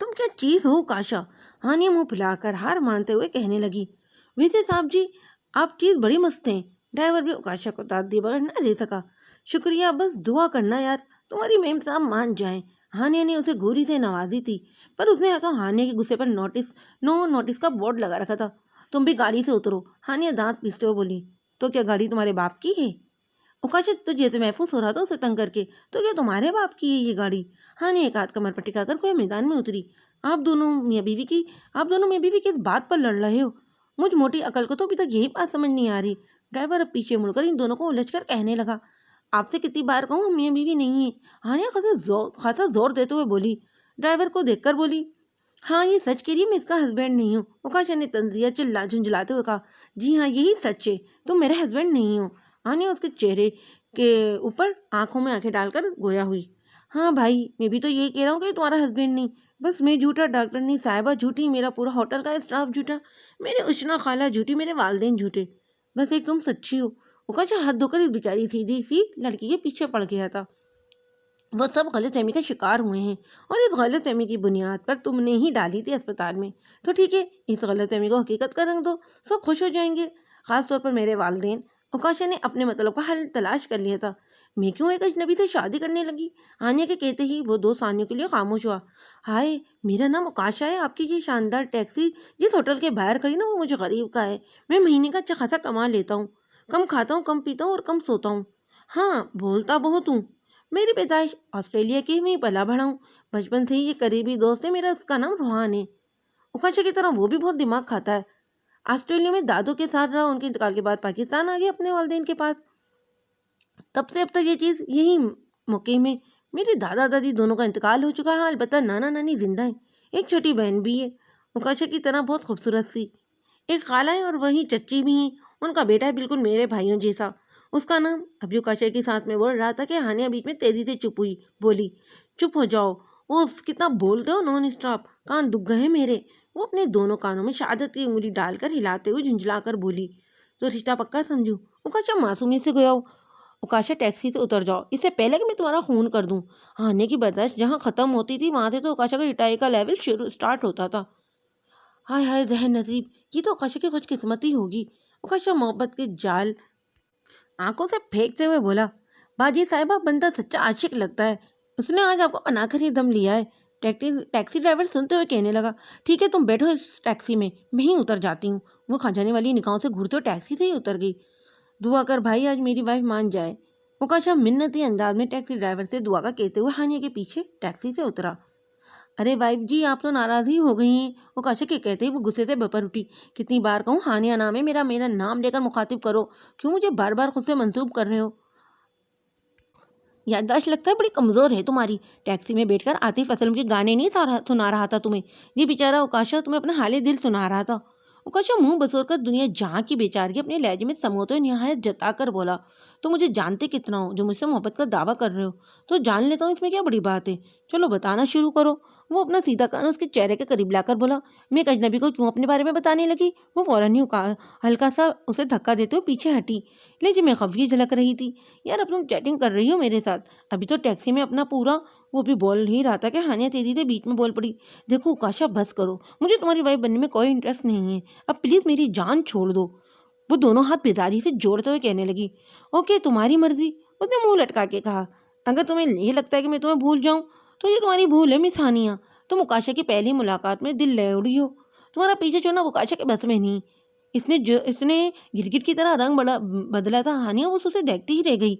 تم کیا چیز ہو کاشا؟ ہانیہ منہ پھیلا کر ہار مانتے ہوئے کہنے لگی۔ ویسے صاحب جی آپ چیز بڑی مست ہیں۔ ڈرائیور بھی اوکاشا کو داد دیے بغیر نہ رہ سکا۔ شکریہ، بس دعا کرنا یار تمہاری میم صاحب مان جائیں۔ ہانیہ نے اسے گوری سے نوازی تھی، پر اس نے تو ہانیہ کے غصے پر نو نوٹس کا بورڈ لگا رکھا تھا۔ تم بھی گاڑی سے اترو، ہانیہ دانت پیستے ہوئے بولی۔ تو کیا گاڑی تمہارے باپ کی ہے؟ اوکاشا تو جیسے محفوظ ہو رہا تھا اسے تنگ کر کے، تو کیا تمہارے باپ کی ہے یہ گاڑی؟ ہانیہ ایک ہاتھ کمر پر ٹکا کر کوئی میدان میں اتری۔ آپ دونوں میاں بیوی کی اس بات پر لڑ رہے ہو؟ مجھ موٹی عقل کو تو ابھی تک یہی بات سمجھ نہیں آ رہی۔ ڈرائیور اب پیچھے مڑ کر ان دونوں کو الجھ کر کہنے لگا۔ آپ سے کتنی بار کہوں ہم میاں بیوی نہیں ہیں؟ ہانیہ خاصا زور دیتے ہوئے بولی۔ ڈرائیور کو دیکھ کر بولی، ہاں یہ سچ کہہ رہی ہے میں اس کا ہسبینڈ نہیں ہوں۔ اوکاشا نے تنزیہ جھنجھلاتے ہوئے کہا، جی ہاں یہی سچ ہے، تم میرے ہسبینڈ نہیں ہو۔ ہانیہ اس کے چہرے کے اوپر آنکھوں میں آنکھیں ڈال کر گویا ہوئی۔ ہاں بھائی میں بھی تو یہی کہہ رہا ہوں کہ تمہارا ہسبینڈ نہیں، بس میں جھوٹا، ڈاکٹر نہیں صاحبہ جھوٹی، میرا پورا ہوٹل کا اسٹاف جھوٹا، میرے اشنا خالہ جھوٹی، میرے والدین جھوٹے، بس ایک تم سچی ہو۔ اوکاشا ہاتھ دھو کر اس بیچاری سیدھی سی لڑکی کے پیچھے پڑ گیا تھا۔ وہ سب غلط فہمی کا شکار ہوئے ہیں، اور اس غلط فہمی کی بنیاد پر تم نے ہی ڈالی تھی اسپتال میں، تو ٹھیک ہے اس غلط فہمی کو حقیقت کا رنگ دو، سب خوش ہو جائیں گے، خاص طور پر میرے والدین۔ اوکاشا نے اپنے مطلب کا حل تلاش کر لیا تھا۔ میں کیوں ایک اجنبی سے شادی کرنے لگی؟ ہانیہ کے کہتے ہی وہ 2 ثانیوں کے لیے خاموش ہوا۔ ہائے میرا نام اوکاشا ہے، آپ کی یہ شاندار ٹیکسی جس ہوٹل کے باہر کھڑی نا وہ مجھے غریب کا ہے، میں مہینے کا اچھا خاصا کما لیتا ہوں، کم کھاتا ہوں، کم پیتا ہوں اور کم سوتا ہوں، ہاں بولتا بہت ہوں۔ میری پیدائش آسٹریلیا کی، میں پلا بڑھا ہوں، بچپن سے ہی یہ قریبی دوست ہے میرا، اس کا نام روحان ہے۔ اوکاشا کی طرح وہ بھی بہت دماغ کھاتا ہے، آسٹریلیا میں دادو کے ساتھ رہا، ان کے انتقال کے بعد پاکستان آ گیا اپنے والدین کے پاس، تب سے اب تک یہ چیز یہی مقیم ہے۔ میرے دادا دادی دونوں کا انتقال ہو چکا ہے، البتہ نانا نانی زندہ ہیں، ایک چھوٹی بہن بھی ہے، اوکاشا کی طرح بہت خوبصورت سی، ایک خالہ ہے اور وہیں چچی بھی ہیں، ان کا بیٹا ہے بالکل میرے بھائیوں جیسا، اس کا نام۔ ابھی اوکاشا کے ساتھ میں بول رہا تھا کہ ہانیہ بیچ میں تیزی سے چپ ہوئی، بولی، چپ ہو جاؤ، وہ کتنا بولتے ہو نان اسٹاپ، کان دکھ گئے میرے۔ وہ اپنے دونوں کانوں میں شہادت کی انگلی ڈال کر ہلاتے ہوئے جھنجھلا کر بولی، تو رشتہ پکا سمجھو؟ اوکاشا معصومیت سے گیا۔ اوکاشا ٹیکسی سے اتر جاؤ اس سے پہلے کہ میں تمہارا خون کر دوں۔ ہانیہ کی برداشت جہاں ختم ہوتی تھی وہاں سے تو اوکاشا کا رٹائی کا لیول سٹارٹ ہوتا تھا۔ ہائے ہائے ذہن نصیب، یہ تو اوکاشا کی خوش قسمتی ہوگی۔ اوکاشا محبت کے جال آنکھوں سے پھینکتے ہوئے بولا، باجی صاحبہ بندہ سچا عاشق لگتا ہے، اس نے آج آپ کو بنا کر ہی دم لیا ہے۔ ٹیکسی ڈرائیور سنتے ہوئے کہنے لگا، ٹھیک ہے تم بیٹھو اس ٹیکسی میں ہی اتر جاتی ہوں۔ وہ کھجانے والی نگاہوں سے گھورتے ہوئے ٹیکسی سے ہی اتر گئی۔ دعا کر بھائی آج میری وائف مان جائے۔ اوکاشا منتی انداز میں ٹیکسی ڈرائیور سے دعا کا کہتے ہوئے ہانیہ کے پیچھے ٹیکسی سے اترا۔ ارے وائف جی آپ تو ناراض ہی ہو گئی ہیں، اوکاشا کے کہتے ہی وہ غصے سے بپر اٹھی۔ کتنی بار کہوں ہانیہ نام ہے میرا نام لے کر مخاطب کرو، کیوں مجھے بار بار خود سے منسوب کر رہے ہو؟ یادداشت لگتا ہے بڑی کمزور ہے تمہاری۔ ٹیکسی میں بیٹھ کر عاطف اسلم کے گانے نہیں سنا رہا تھا تمہیں، یہ بیچارہ اوکاشا تمہیں اپنا حال دل سنا رہا تھا۔ اوکاشا منہ بسور کر دنیا جہاں کی بیچارگی اپنے لہجے میں سموتے ہوئے نہایت جتا کر بولا، تو مجھے جانتے کتنا ہو جو مجھ سے محبت کا دعویٰ کر رہے ہو، تو جان لیتا ہوں اس میں کیا بڑی بات ہے، چلو بتانا شروع کرو۔ وہ اپنا سیدھا کان اس کے چہرے کے قریب لا کر بولا، میں ایک اجنبی کو کیوں اپنے بارے میں بتانے لگی؟ وہ فوراً ہی ہلکا سا اسے دھکا دیتے ہوئے پیچھے ہٹی، لہجے میں خفگی جھلک رہی تھی۔ یار اب تم چیٹنگ کر رہی ہو میرے ساتھ؟ ابھی تو ٹیکسی میں اپنا پورا وہ بھی بول ہی رہا تھا کہ ہانیہ تیزی سے بیچ میں بول پڑی، دیکھو اوکاشا بس کرو، مجھے تمہاری وائف بننے میں کوئی انٹرسٹ نہیں ہے، اب پلیز میری جان چھوڑ دو۔ وہ دونوں ہاتھ بیزاری سے جوڑتے ہوئے کہنے لگی، اوکے تمہاری مرضی۔ اس نے منہ لٹکا کے کہا، اگر تمہیں یہ لگتا ہے کہ میں تمہیں بھول جاؤں تو یہ تمہاری بھول ہے مس ہانیہ، تم اوکاشا کی پہلی ملاقات میں دل لے اڑی ہو، تمہارا پیچھے چھوڑنا اوکاشا کے بس میں نہیں۔ اس نے گرگٹ کی طرح رنگ بدلا تھا۔ ہانیہ وہ اسے دیکھتی ہی رہ گئی۔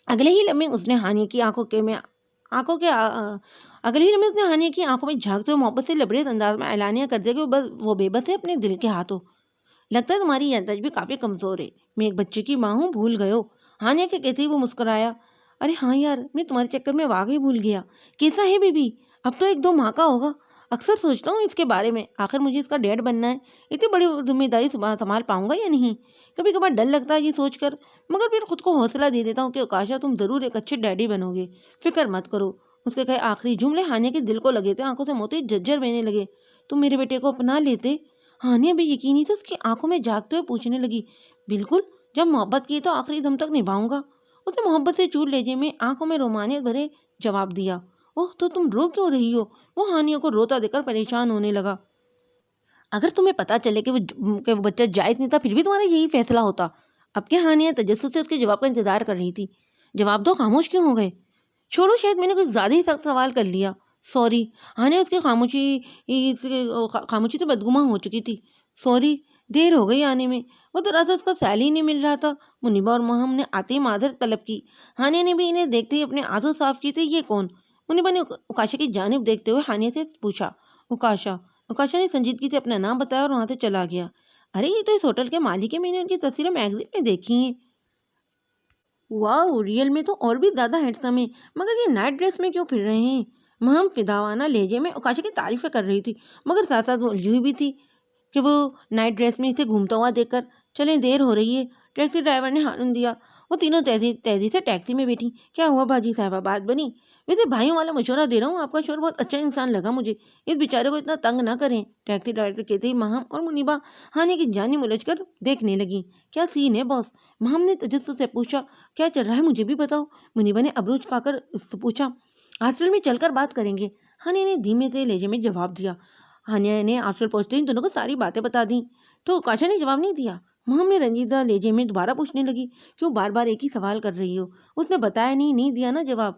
اگلے ہی لمحے اس نے ہانیہ کی آنکھوں میں جھانکتے ہوئے محبت سے لبریز انداز میں اعلانیہ کر دیا کہ وہ بے بس ہے اپنے دل کے ہاتھوں۔ لگتا ہے تمہاری یادداشت بھی کافی کمزور ہے، میں ایک بچے کی ماں ہوں، بھول گئے ہو۔ ہانیہ کے کہتے ہی وہ مسکرایا، ارے ہاں یار میں تمہارے چکر میں واقعی بھول گیا، کیسا ہے بیبی؟ اب تو 1-2 ماہ کا ہوگا، اکثر سوچتا ہوں اس کے بارے میں، آخر مجھے اس کا ڈیڈ بننا ہے، اتنی بڑی ذمہ داری سنبھال پاؤں گا یا نہیں؟ کبھی کبھار ڈر لگتا ہے یہ سوچ کر، مگر پھر خود کو حوصلہ دے دیتا ہوں کہ اوکاشا تم ضرور ایک اچھے ڈیڈی بنو گے، فکر مت کرو۔ اس کے کہے آخری جملے ہانیہ کے دل کو لگے تھے، آنکھوں سے موتی جھرجھر بہنے لگے۔ تم میرے بیٹے کو اپنا لیتے؟ ہانیہ بھی یقینی سے اس کی آنکھوں میں جھانکتے ہوئے پوچھنے لگی، بالکل، جب محبت کی تو آخری دم تک نبھاؤں گا۔ اس نے محبت سے چور لہجے میں آنکھوں میں رومانیت بھرے جواب دیا۔ اوہ تو تم رو کیوں رہی ہو؟ وہ ہانیہ کو روتا دیکھ کر پریشان ہونے لگا۔ اگر تمہیں پتا چلے کہ وہ بچہ جائز نہیں تھا پھر بھی تمہارا یہی فیصلہ ہوتا؟ اب کیا ہانیہ تجسس سے اس کے جواب کا انتظار کر رہی تھی۔ جواب دو، خاموش کیوں ہو گئے؟ چھوڑو، شاید میں نے کچھ زیادہ ہی سخت سوال کر لیا۔ سوری۔ ہانیہ اس کی خاموشی سے بدگماں ہو چکی تھی۔ سوری، دیر ہو گئی آنے میں، وہ دراصل اس کا سیل ہی نہیں مل رہا تھا۔ منیبا اور ماہم نے آتے ہی معذرت طلب کی۔ ہانیہ نے بھی انہیں دیکھتے ہی اپنے آنسو صاف کیے تھے۔ یہ کون؟ منیبا نے اکاشا کی جانب دیکھتے ہوئے ہانیہ سے پوچھا۔ اکاشا۔ اکاشا نے سنجیدگی سے اپنا نام بتایا اور وہاں سے چلا گیا۔ ارے یہ تو اس ہوٹل کے مالک ہیں، میں نے ان کی تصویریں میگزین میں دیکھی ہیں۔ واو، ریئل میں تو اور بھی زیادہ ہینڈسم ہے، مگر یہ نائٹ ڈریس میں کیوں پھر رہے ہیں؟ مہم فداوانہ لہجے میں اکاشا کی تعریفیں کر رہی تھی، مگر ساتھ ساتھ وہ الجھی ہوئی بھی تھی کہ وہ نائٹ ڈریس میں اسے گھومتا ہوا دیکھ کر۔ چلیں، دیر ہو رہی ہے۔ ٹیکسی ڈرائیور نے ہارن دیا۔ وہ تینوں تیزی سے ٹیکسی میں بیٹھی۔ کیا ہوا باجی صاحبہ، بات بنی؟ ویسے بھائیوں والا مشورہ دے رہا ہوں، آپ کا شوہر بہت اچھا انسان لگا مجھے، اس بیچارے کو اتنا تنگ نہ کریں۔ ٹیکسی ڈرائیور کہتے ہی مہم اور منیبا ہانیہ کی جانب الجھ کر دیکھنے لگی۔ کیا سین ہے باس؟ مہم نے تجسس سے پوچھا۔ کیا چل رہا ہے مجھے بھی بتاؤ، منیبا نے ابرو چکا کر اس سے پوچھا۔ ہاسپٹل میں چل کر بات کریں گے، ہانیہ نے دھیمے سے لہجے میں جواب دیا۔ ہانیہ نے ہاسپٹل پہنچتے ہی دونوں کو ساری باتیں بتا دیں۔ تو اکاشا نے جواب نہیں دیا؟ مہم نے رنجیدہ لہجے میں دوبارہ پوچھنے لگی۔ کیوں بار بار ایک ہی سوال کر رہی ہو؟ اس نے بتایا نہیں دیا نا جواب؟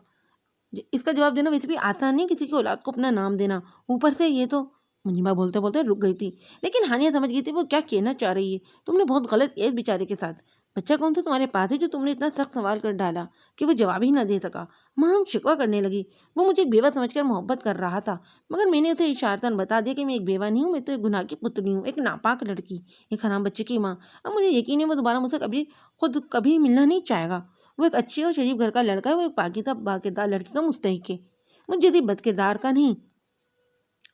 اس کا جواب دینا ویسے بھی آسان نہیں، کسی کی اولاد کو اپنا نام دینا، اوپر سے یہ تو۔ منیبا بولتے بولتے رک گئی تھی، لیکن ہانیہ سمجھ گئی تھی وہ کیا کہنا چاہ رہی ہے۔ تم نے بہت غلط کیا اس بیچارے کے ساتھ۔ بچہ کون سا تمہارے پاس ہے جو تم نے اتنا سخت سوال کر ڈالا کہ وہ جواب ہی نہ دے سکا؟ مہم شکوہ کرنے لگی۔ وہ مجھے ایک بیوہ سمجھ کر محبت کر رہا تھا، مگر میں نے اسے اشارتاً بتا دیا کہ میں ایک بیوہ نہیں ہوں، میں تو ایک گناہ کی پتلی ہوں، ایک ناپاک لڑکی، ایک حرام بچے کی ماں۔ اب مجھے یقین ہے وہ دوبارہ مجھ سے کبھی ملنا نہیں چاہے گا۔ وہ ایک اچھی اور شریف گھر کا لڑکا ہے، وہ ایک پاکیزہ باکردار لڑکی کا مستحق ہے، مجھ جیسی بد کردار کا نہیں۔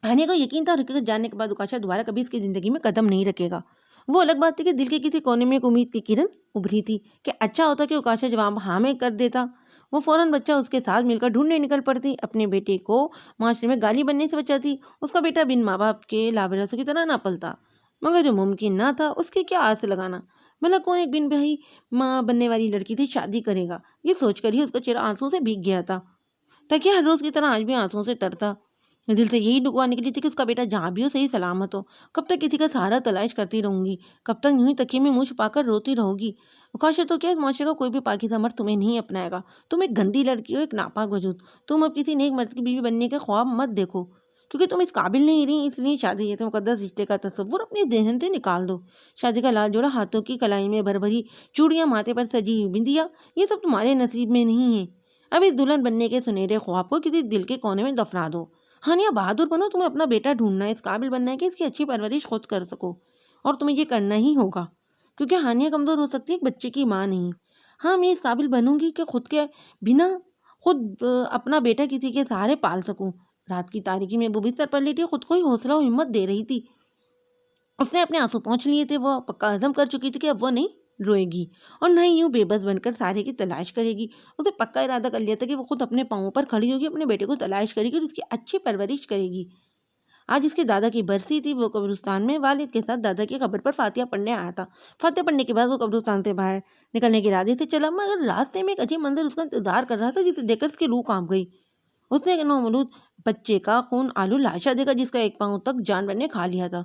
ہانیہ کو یقین تھا حقیقت جاننے کے بعد اکاشا دوبارہ کبھی اس کی زندگی میں قدم نہیں رکھے گا۔ وہ الگ بات تھی کہ دل کے کسی کونے میں ایک امید کی کرن ابھری تھی کہ اچھا ہوتا کہ اکاشا جواب ہاں میں کر دیتا، وہ فوراً بچہ اس کے ساتھ مل کر ڈھونڈنے نکل پڑتی، اپنے بیٹے کو معاشرے میں گالی بننے سے بچاتی، اس کا بیٹا بن ماں باپ کے لاوارثوں کی طرح نہ پلتا۔ مگر جو ممکن نہ تھا اس کی کیا آس لگانا، بھلا کون ایک بن بھائی ماں بننے والی لڑکی سے شادی کرے گا؟ یہ سوچ کر ہی اس کا چہرہ آنسو سے بھیگ گیا تھا، تاکہ ہر روز کی طرح آج بھی آنسو سے ترتا۔ دل سے یہی دعا نکلی تھی کہ اس کا بیٹا جہاں بھی ہو صحیح سلامت ہو۔ کب تک کسی کا سہارا تلاش کرتی رہوں گی؟ کب تک یوں ہی تکیے میں منہ چھپا کر روتی رہو گی؟ اکاشا تو کیا اس معاشرے کا کوئی بھی پاکیزہ مرد تمہیں نہیں اپنائے گا، تم ایک گندی لڑکی ہو، ایک ناپاک وجود۔ تم اب کسی نیک مرد کی بیوی بننے کے خواب مت دیکھو، کیونکہ تم اس قابل نہیں رہی، اس لیے شادی جیسے مقدس رشتے کا تصور اپنے ذہن سے نکال دو۔ شادی کا لال جوڑا، ہاتھوں کی کلائی میں بھر بھری چوڑیاں، ماتھے پر سجی ہوئی بندیاں، یہ سب تمہارے نصیب میں نہیں ہے۔ اب اس دلہن بننے کے سنہرے خواب کو کسی دل کے کونے میں دفنا دو۔ ہانیہ بہادر بنو، تمہیں اپنا بیٹا ڈھونڈنا ہے، اس قابل بننا ہے کہ اس کی اچھی پرورش خود کر سکو، اور تمہیں یہ کرنا ہی ہوگا، کیونکہ ہانیہ کمزور ہو سکتی ہے، ایک بچے کی ماں نہیں۔ ہاں، میں اس قابل بنوں گی کہ خود کے بنا اپنا بیٹا کسی کے سہارے پال سکوں۔ رات کی تاریکی میں وہ بستر پر لیٹی خود کو ہی حوصلہ و ہمت دے رہی تھی۔ اس نے اپنے آنسو پہنچ لیے تھے، وہ پکا عزم کر چکی تھی کہ اب وہ نہیں روئے گی اور نہ ہی یوں بے بس بن کر سارے کی تلاش کرے گی۔ اسے پکا ارادہ کر لیا تھا کہ وہ خود اپنے پاؤں پر کھڑی ہوگی، اپنے بیٹے کو تلاش کرے گی اور اس کی اچھی پرورش کرے گی۔ آج اس کے دادا کی برسی تھی، وہ قبرستان میں والد کے ساتھ دادا کی قبر پر فاتحہ پڑھنے آیا تھا۔ فاتحہ پڑھنے کے بعد وہ قبرستان سے باہر نکلنے کے ارادے سے چلا، مگر راستے میں ایک عجیب منظر اس کا انتظار کر رہا تھا جسے دیکھ کر اس کی روح کانپ گئی۔ اس نے ایک نومولود بچے کا خون آلو لاشا دیکھا جس کا ایک پاؤں تک جانور نے کھا لیا تھا۔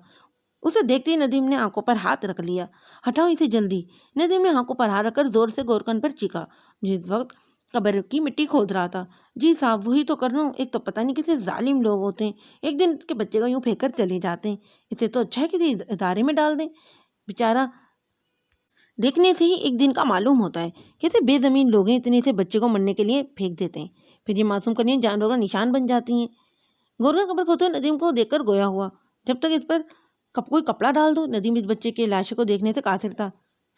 اسے دیکھتے ہی ندیم نے آنکھوں پر ہاتھ رکھ لیا۔ ہٹاؤ اسے جلدی! ندیم نے آنکھوں پر ہاتھ رکھ کر زور سے گورکن پر چیخا، جس وقت قبر کی مٹی کھود رہا تھا۔ جی صاحب، وہی تو کر رہا ہوں، ایک تو پتہ نہیں کیسے ظالم لوگ ہوتے ہیں، ایک دن کے بچے کا یوں پھینک کر چلے جاتے ہیں، اسے تو اچھا ہے کسی ادارے میں ڈال دیں، بیچارہ دیکھنے سے ہی ایک دن کا معلوم ہوتا ہے۔ کیسے بے زمین لوگ ہیں، اتنے سے بچے کو مرنے کے لیے پھینک دیتے ہیں، پھر یہ معصوم کنیاں جانوروں کا نشان بن جاتی ہیں۔ گورکن قبر کھودتے ہوئے ندیم کو دیکھ کر گویا ہوا، جب تک اس پر کوئی کپڑا ڈال دو۔ ندیم اس بچے کے لاشے کو دیکھنے سے قاصر تھا۔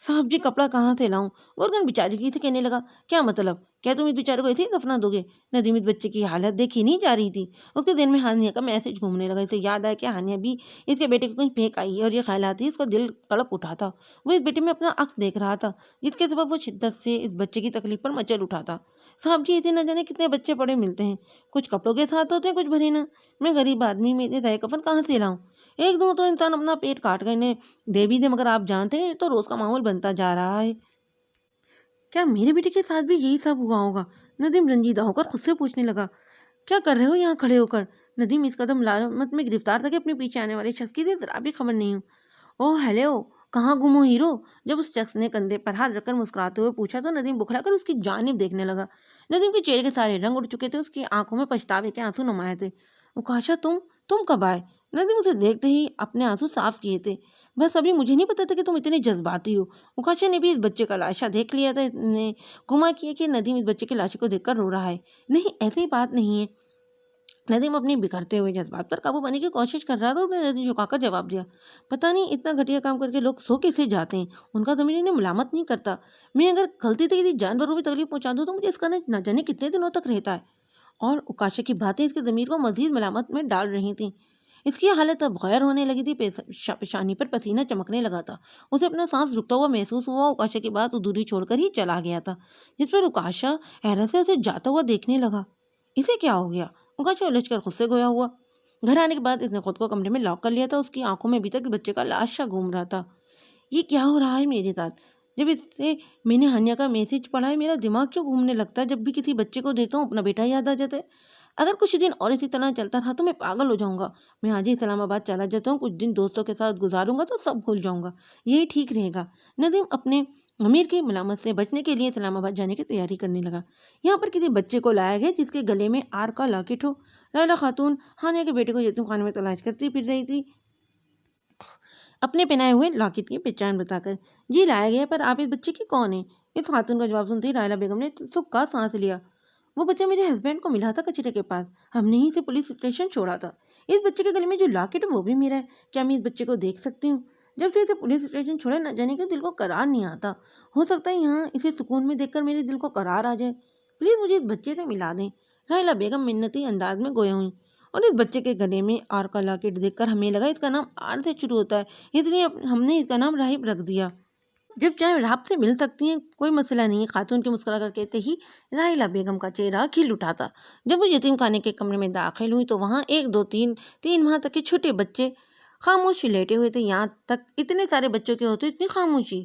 صاحب جی، کپڑا کہاں سے لاؤں؟ گورکن بیچارگی سے کہنے لگا۔ کیا مطلب؟ کیا تم اس بیچارے کو ایسے ہی دفنا دو گے؟ ندیم اس بچے کی حالت دیکھی نہیں جا رہی تھی، اس کے ذہن میں ہانیہ کا میسج گھومنے لگا۔ اسے یاد آیا کہ ہانیہ بھی اس کے بیٹے کو کہیں پھینک آئی ہے، اور یہ خیالات ہی اس کا دل تڑپ اٹھا تھا۔ وہ اس بیٹے میں اپنا عکس دیکھ رہا تھا، جس کے سبب وہ شدت سے اس بچے کی تکلیف پر مچل اٹھا تھا۔ صاحب جی، اسے نہ جانے کتنے بچے پڑے ملتے ہیں، کچھ کپڑوں کے ساتھ ہوتے ہیں، کچھ بھرے نہ۔ میں غریب آدمی، میں اتنے سارے کفن کہاں سے لاؤں؟ ایک دو تو انسان اپنا پیٹ کاٹ کر انہیں دے بھی دے، مگر آپ جانتے ہیں تو روز کا معمول بنتا جا رہا ہے۔ کیا میرے بیٹے کے ساتھ بھی یہی سب ہوا ہوگا؟ ندیم رنجیدہ ہو کر خود سے پوچھنے لگا۔ کیا کر رہے ہو یہاں کھڑے ہو کر؟ ندیم اس قدم ملامت میں گرفتار تھا کہ اپنے پیچھے آنے والے شخص کی ذرا بھی خبر نہیں ہوں۔ اوہ ہیلو، کہاں گم ہو ہیرو؟ جب اس شخص نے کندھے پر ہاتھ رکھ کر مسکراتے ہوئے پوچھا تو ندیم بکھرا کر اس کی جانب دیکھنے لگا۔ ندیم کے چہرے کے سارے رنگ اڑ چکے تھے، اس کی آنکھوں میں پچھتاوے کے آنسو نمایاں تھے۔ اوکاشا، تم کب آئے؟ ندیم اسے دیکھتے ہی اپنے آنسو صاف کیے تھے۔ بس ابھی مجھے نہیں پتا تھا کہ تم اتنے جذباتی ہو۔ اوکاشا نے بھی اس بچے کا لاشا دیکھ لیا تھا، نے گما کیا کہ ندیم اس بچے کے لاشے کو دیکھ کر رو رہا ہے۔ نہیں، ایسی بات نہیں ہے۔ ندیم اپنے بکھرتے ہوئے جذبات پر قابو پانے کی کوشش کر رہا تھا، اس نے ندیم جھکا کر جواب دیا، پتہ نہیں اتنا گھٹیا کام کر کے لوگ سو کیسے جاتے ہیں، ان کا ضمیر انہیں ملامت نہیں کرتا۔ میں اگر غلطی سے کسی جانور کو بھی تکلیف پہنچا دوں تو مجھے اس کا نہ جانے کتنے دنوں تک رہتا ہے۔ اور اوکاشا کی باتیں اس کے ضمیر کو مزید ملامت میں ڈال رہی تھیں۔ اس کی حالت اب غیر ہونے لگی تھی، پیشانی پر پسینہ چمکنے لگا تھا، اسے اپنا سانس رکتا ہوا محسوس ہوا۔ اوکاشا کی بات ادھوری چھوڑ کر ہی چلا گیا تھا، جس پر اوکاشا حیرت سے اسے جاتا ہوا دیکھنے لگا۔ اسے کیا ہو گیا؟ اوکاشا الجھ کر خود سے گویا ہوا۔ گھر آنے کے بعد اس نے خود کو کمرے میں لاک کر لیا تھا، اس کی آنکھوں میں ابھی تک بچے کا لاشا گھوم رہا تھا۔ یہ کیا ہو رہا ہے میرے ساتھ؟ جب اس سے میں نے ہانیہ کا میسج پڑھا ہے، میرا دماغ کیوں گھومنے لگتا ہے؟ جب بھی کسی بچے کو دیکھتا ہوں اپنا بیٹا یاد آ جاتا ہے۔ اگر کچھ دن اور اسی طرح چلتا رہا تو میں پاگل ہو جاؤں گا۔ میں آج ہی اسلام آباد چلا جاتا ہوں، کچھ دن دوستوں کے ساتھ گزاروں گا تو سب بھول جاؤں گا، یہی ٹھیک رہے گا۔ ندیم اپنے امیر کی ملامت سے بچنے کے لیے اسلام آباد جانے کی تیاری کرنے لگا۔ یہاں پر کسی بچے کو لایا گیا جس کے گلے میں آر کا لاکٹ ہو۔ لائلہ خاتون ہانیہ کے بیٹے کو یتیم خانے میں تلاش کرتی پھر رہی تھی، اپنے پہنائے ہوئے لاکٹ کی پہچان بتا کر۔ جی لایا گیا، پر آپ اس بچے کی کون ہیں؟ اس خاتون کا جواب سنتے ہی لائلہ بیگم نے سکھ کا سانس لیا۔ وہ بچہ میرے ہسبینڈ کو ملا تھا کچرے کے پاس، ہم نے ہی اسے پولیس اسٹیشن چھوڑا تھا۔ اس بچے کے گلے میں جو لاکٹ ہے وہ بھی میرا ہے، کیا میں اس بچے کو دیکھ سکتی ہوں؟ جب سے اسے پولیس اسٹیشن چھوڑے نہ جانے کے دل کو قرار نہیں آتا، ہو سکتا ہے یہاں اسے سکون میں دیکھ کر میرے دل کو قرار آ جائے، پلیز مجھے اس بچے سے ملا دیں۔ لائلہ بیگم منتی انداز میں گویا ہوئی، اور اس بچے کے گلے میں آر کا لاکٹ دیکھ کر ہمیں لگا اس کا نام آر سے شروع ہوتا ہے، اس لیے ہم نے اس کا نام راہب رکھ دیا۔ جب چاہے رات سے مل سکتی ہیں، کوئی مسئلہ نہیں ہے، خاتون کے مسکرا کر کہتے ہی لائلہ بیگم کا چہرہ کھل اٹھا تھا۔ جب وہ یتیم خانے کے کمرے میں داخل ہوئی تو وہاں 1 2 3 ماہ تک کے چھوٹے بچے خاموش لیٹے ہوئے تھے۔ یہاں تک اتنے سارے بچوں کے ہوتے اتنی خاموشی؟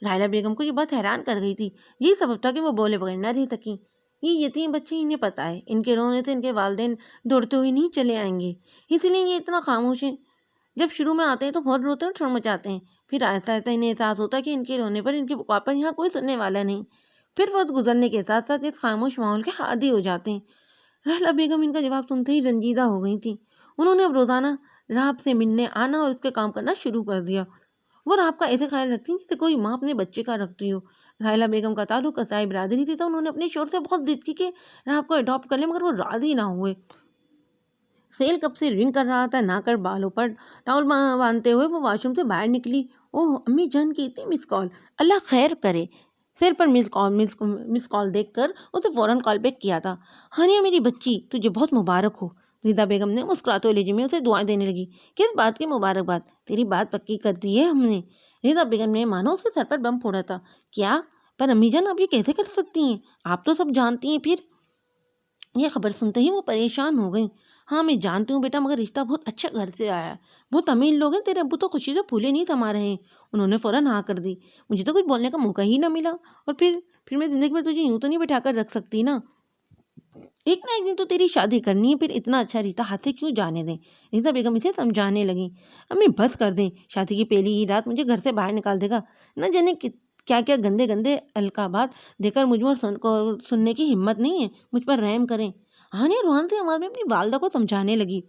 لائلہ بیگم کو یہ بات حیران کر گئی تھی، یہی سبب تھا کہ وہ بولے بغیر نہ رہ سکیں۔ یہ یتیم بچے انہیں پتہ ہے، ان کے رونے سے ان کے والدین دوڑتے ہوئے نہیں چلے آئیں گے، اس لیے یہ اتنا خاموش ہیں۔ جب شروع میں آتے ہیں تو بہت روتے ہیں اور شور مچاتے ہیں، پھر آہستہ آہستہ انہیں احساس ہوتا ہے کہ ان کے رونے پر، ان کی پکار پر یہاں کوئی سننے والا نہیں، پھر وقت گزرنے کے ساتھ ساتھ اس خاموش ماحول کے عادی ہو جاتے ہیں۔ لائلہ بیگم ان کا جواب سنتے ہی رنجیدہ ہو گئی تھی۔ انہوں نے اب روزانہ راہب سے ملنے آنا اور اس کے کام کرنا شروع کر دیا۔ وہ راہب کا ایسے خیال رکھتی جیسے کوئی ماں اپنے بچے کا رکھتی ہو۔ لائلہ بیگم کا تعلق قصائی برادری سے تھا، انہوں نے اپنے شوہر سے بہت ضد کی کہ راہب کو اڈاپٹ کر لیں، مگر وہ راضی نہ ہوئے۔ سیل کب سے رنگ کر رہا تھا، نہ کر بالوں پر ٹاول باندھتے ہوئے وہ واش روم سے باہر نکلی۔ اوہ امی جان کی اتنی مس کال، اللہ خیر کرے۔ سیل پر مس کال دیکھ کر اسے فوراً کال بیک کیا تھا۔ ہانیہ میری بچی، تجھے بہت مبارک ہو۔ رضا بیگم نے مسکراتے ہوئے لہجے میں اسے دعائیں دینے لگی۔ کس بات کی مبارکباد؟ تیری بات پکی کر دی ہے ہم نے۔ رضا بیگم نے مانو اس کے سر پر بم پھوڑا تھا۔ کیا؟ پر امی جان آپ یہ کیسے کر سکتی ہیں؟ آپ تو سب جانتی ہیں۔ پھر یہ خبر سنتے ہی وہ پریشان ہو گئیں۔ ہاں میں جانتی ہوں بیٹا، مگر رشتہ بہت اچھا گھر سے آیا ہے، بہت امیر لوگ ہیں، تیرے ابو تو خوشی سے پھولے نہیں سما رہے ہیں۔ انہوں نے فوراً ہاں کر دی۔ مجھے تو کچھ بولنے کا موقع ہی نہ ملا، اور پھر میں زندگی میں تجھے یوں تو نہیں بٹھا کر رکھ سکتی نا، ایک نہ ایک دن تو تیری شادی کرنی ہے، پھر اتنا اچھا رشتہ ہاتھ سے کیوں جانے دیں؟ رضا بیگم اسے سمجھانے لگیں۔ امی بس کر دیں، شادی کی پہلی ہی رات مجھے گھر سے باہر نکال دے گا، نہ جانے کیا کیا گندے گندے القابات دے کر مجھ پر سننے کی ہمت نہیں ہے، مجھ پر رحم کریں۔ ہانیہ روحان سے آواز میں اپنی والدہ کو سمجھانے لگی۔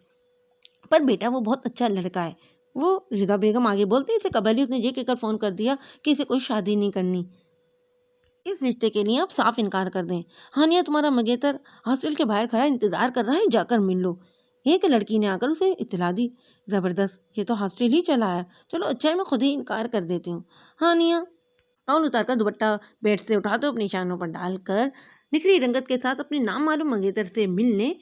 پر بیٹا وہ بہت اچھا لڑکا ہے، وہ رضا بیگم آگے بولتی، اسے قبل ہی اس نے یہ کہہ کر فون کر دیا کہ اسے کوئی شادی نہیں کرنی، اس رشتے کے لیے آپ صاف انکار کر دیں۔ ہانیہ تمہارا منگیتر ہاسٹل کے باہر کھڑا انتظار کر رہا ہے، جا کر مل لو۔ ایک لڑکی نے آ کر اسے اطلاع دی۔ زبردست، یہ تو ہاسٹل ہی چلا ہے، چلو اچھا ہے میں خود ہی انکار کر دیتی ہوں۔ ہانیہ ٹاول اتار کر دوپٹہ بیڈ سے اٹھا تو اپنی شانوں پر ڈال کر نکھری رنگت کے ساتھ اپنے نام معلوم منگیتر سے ملنے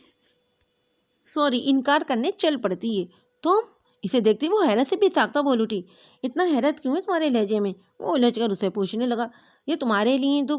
انکار کرنے چل پڑتی ہے۔ تم؟ اسے دیکھتی وہ حیرت سے بھی ساختہ بول اٹھی۔ اتنا حیرت کیوں ہے تمہارے لہجے میں؟ وہ الجھ کر اسے پوچھنے لگا۔ یہ تمہارے لیے تو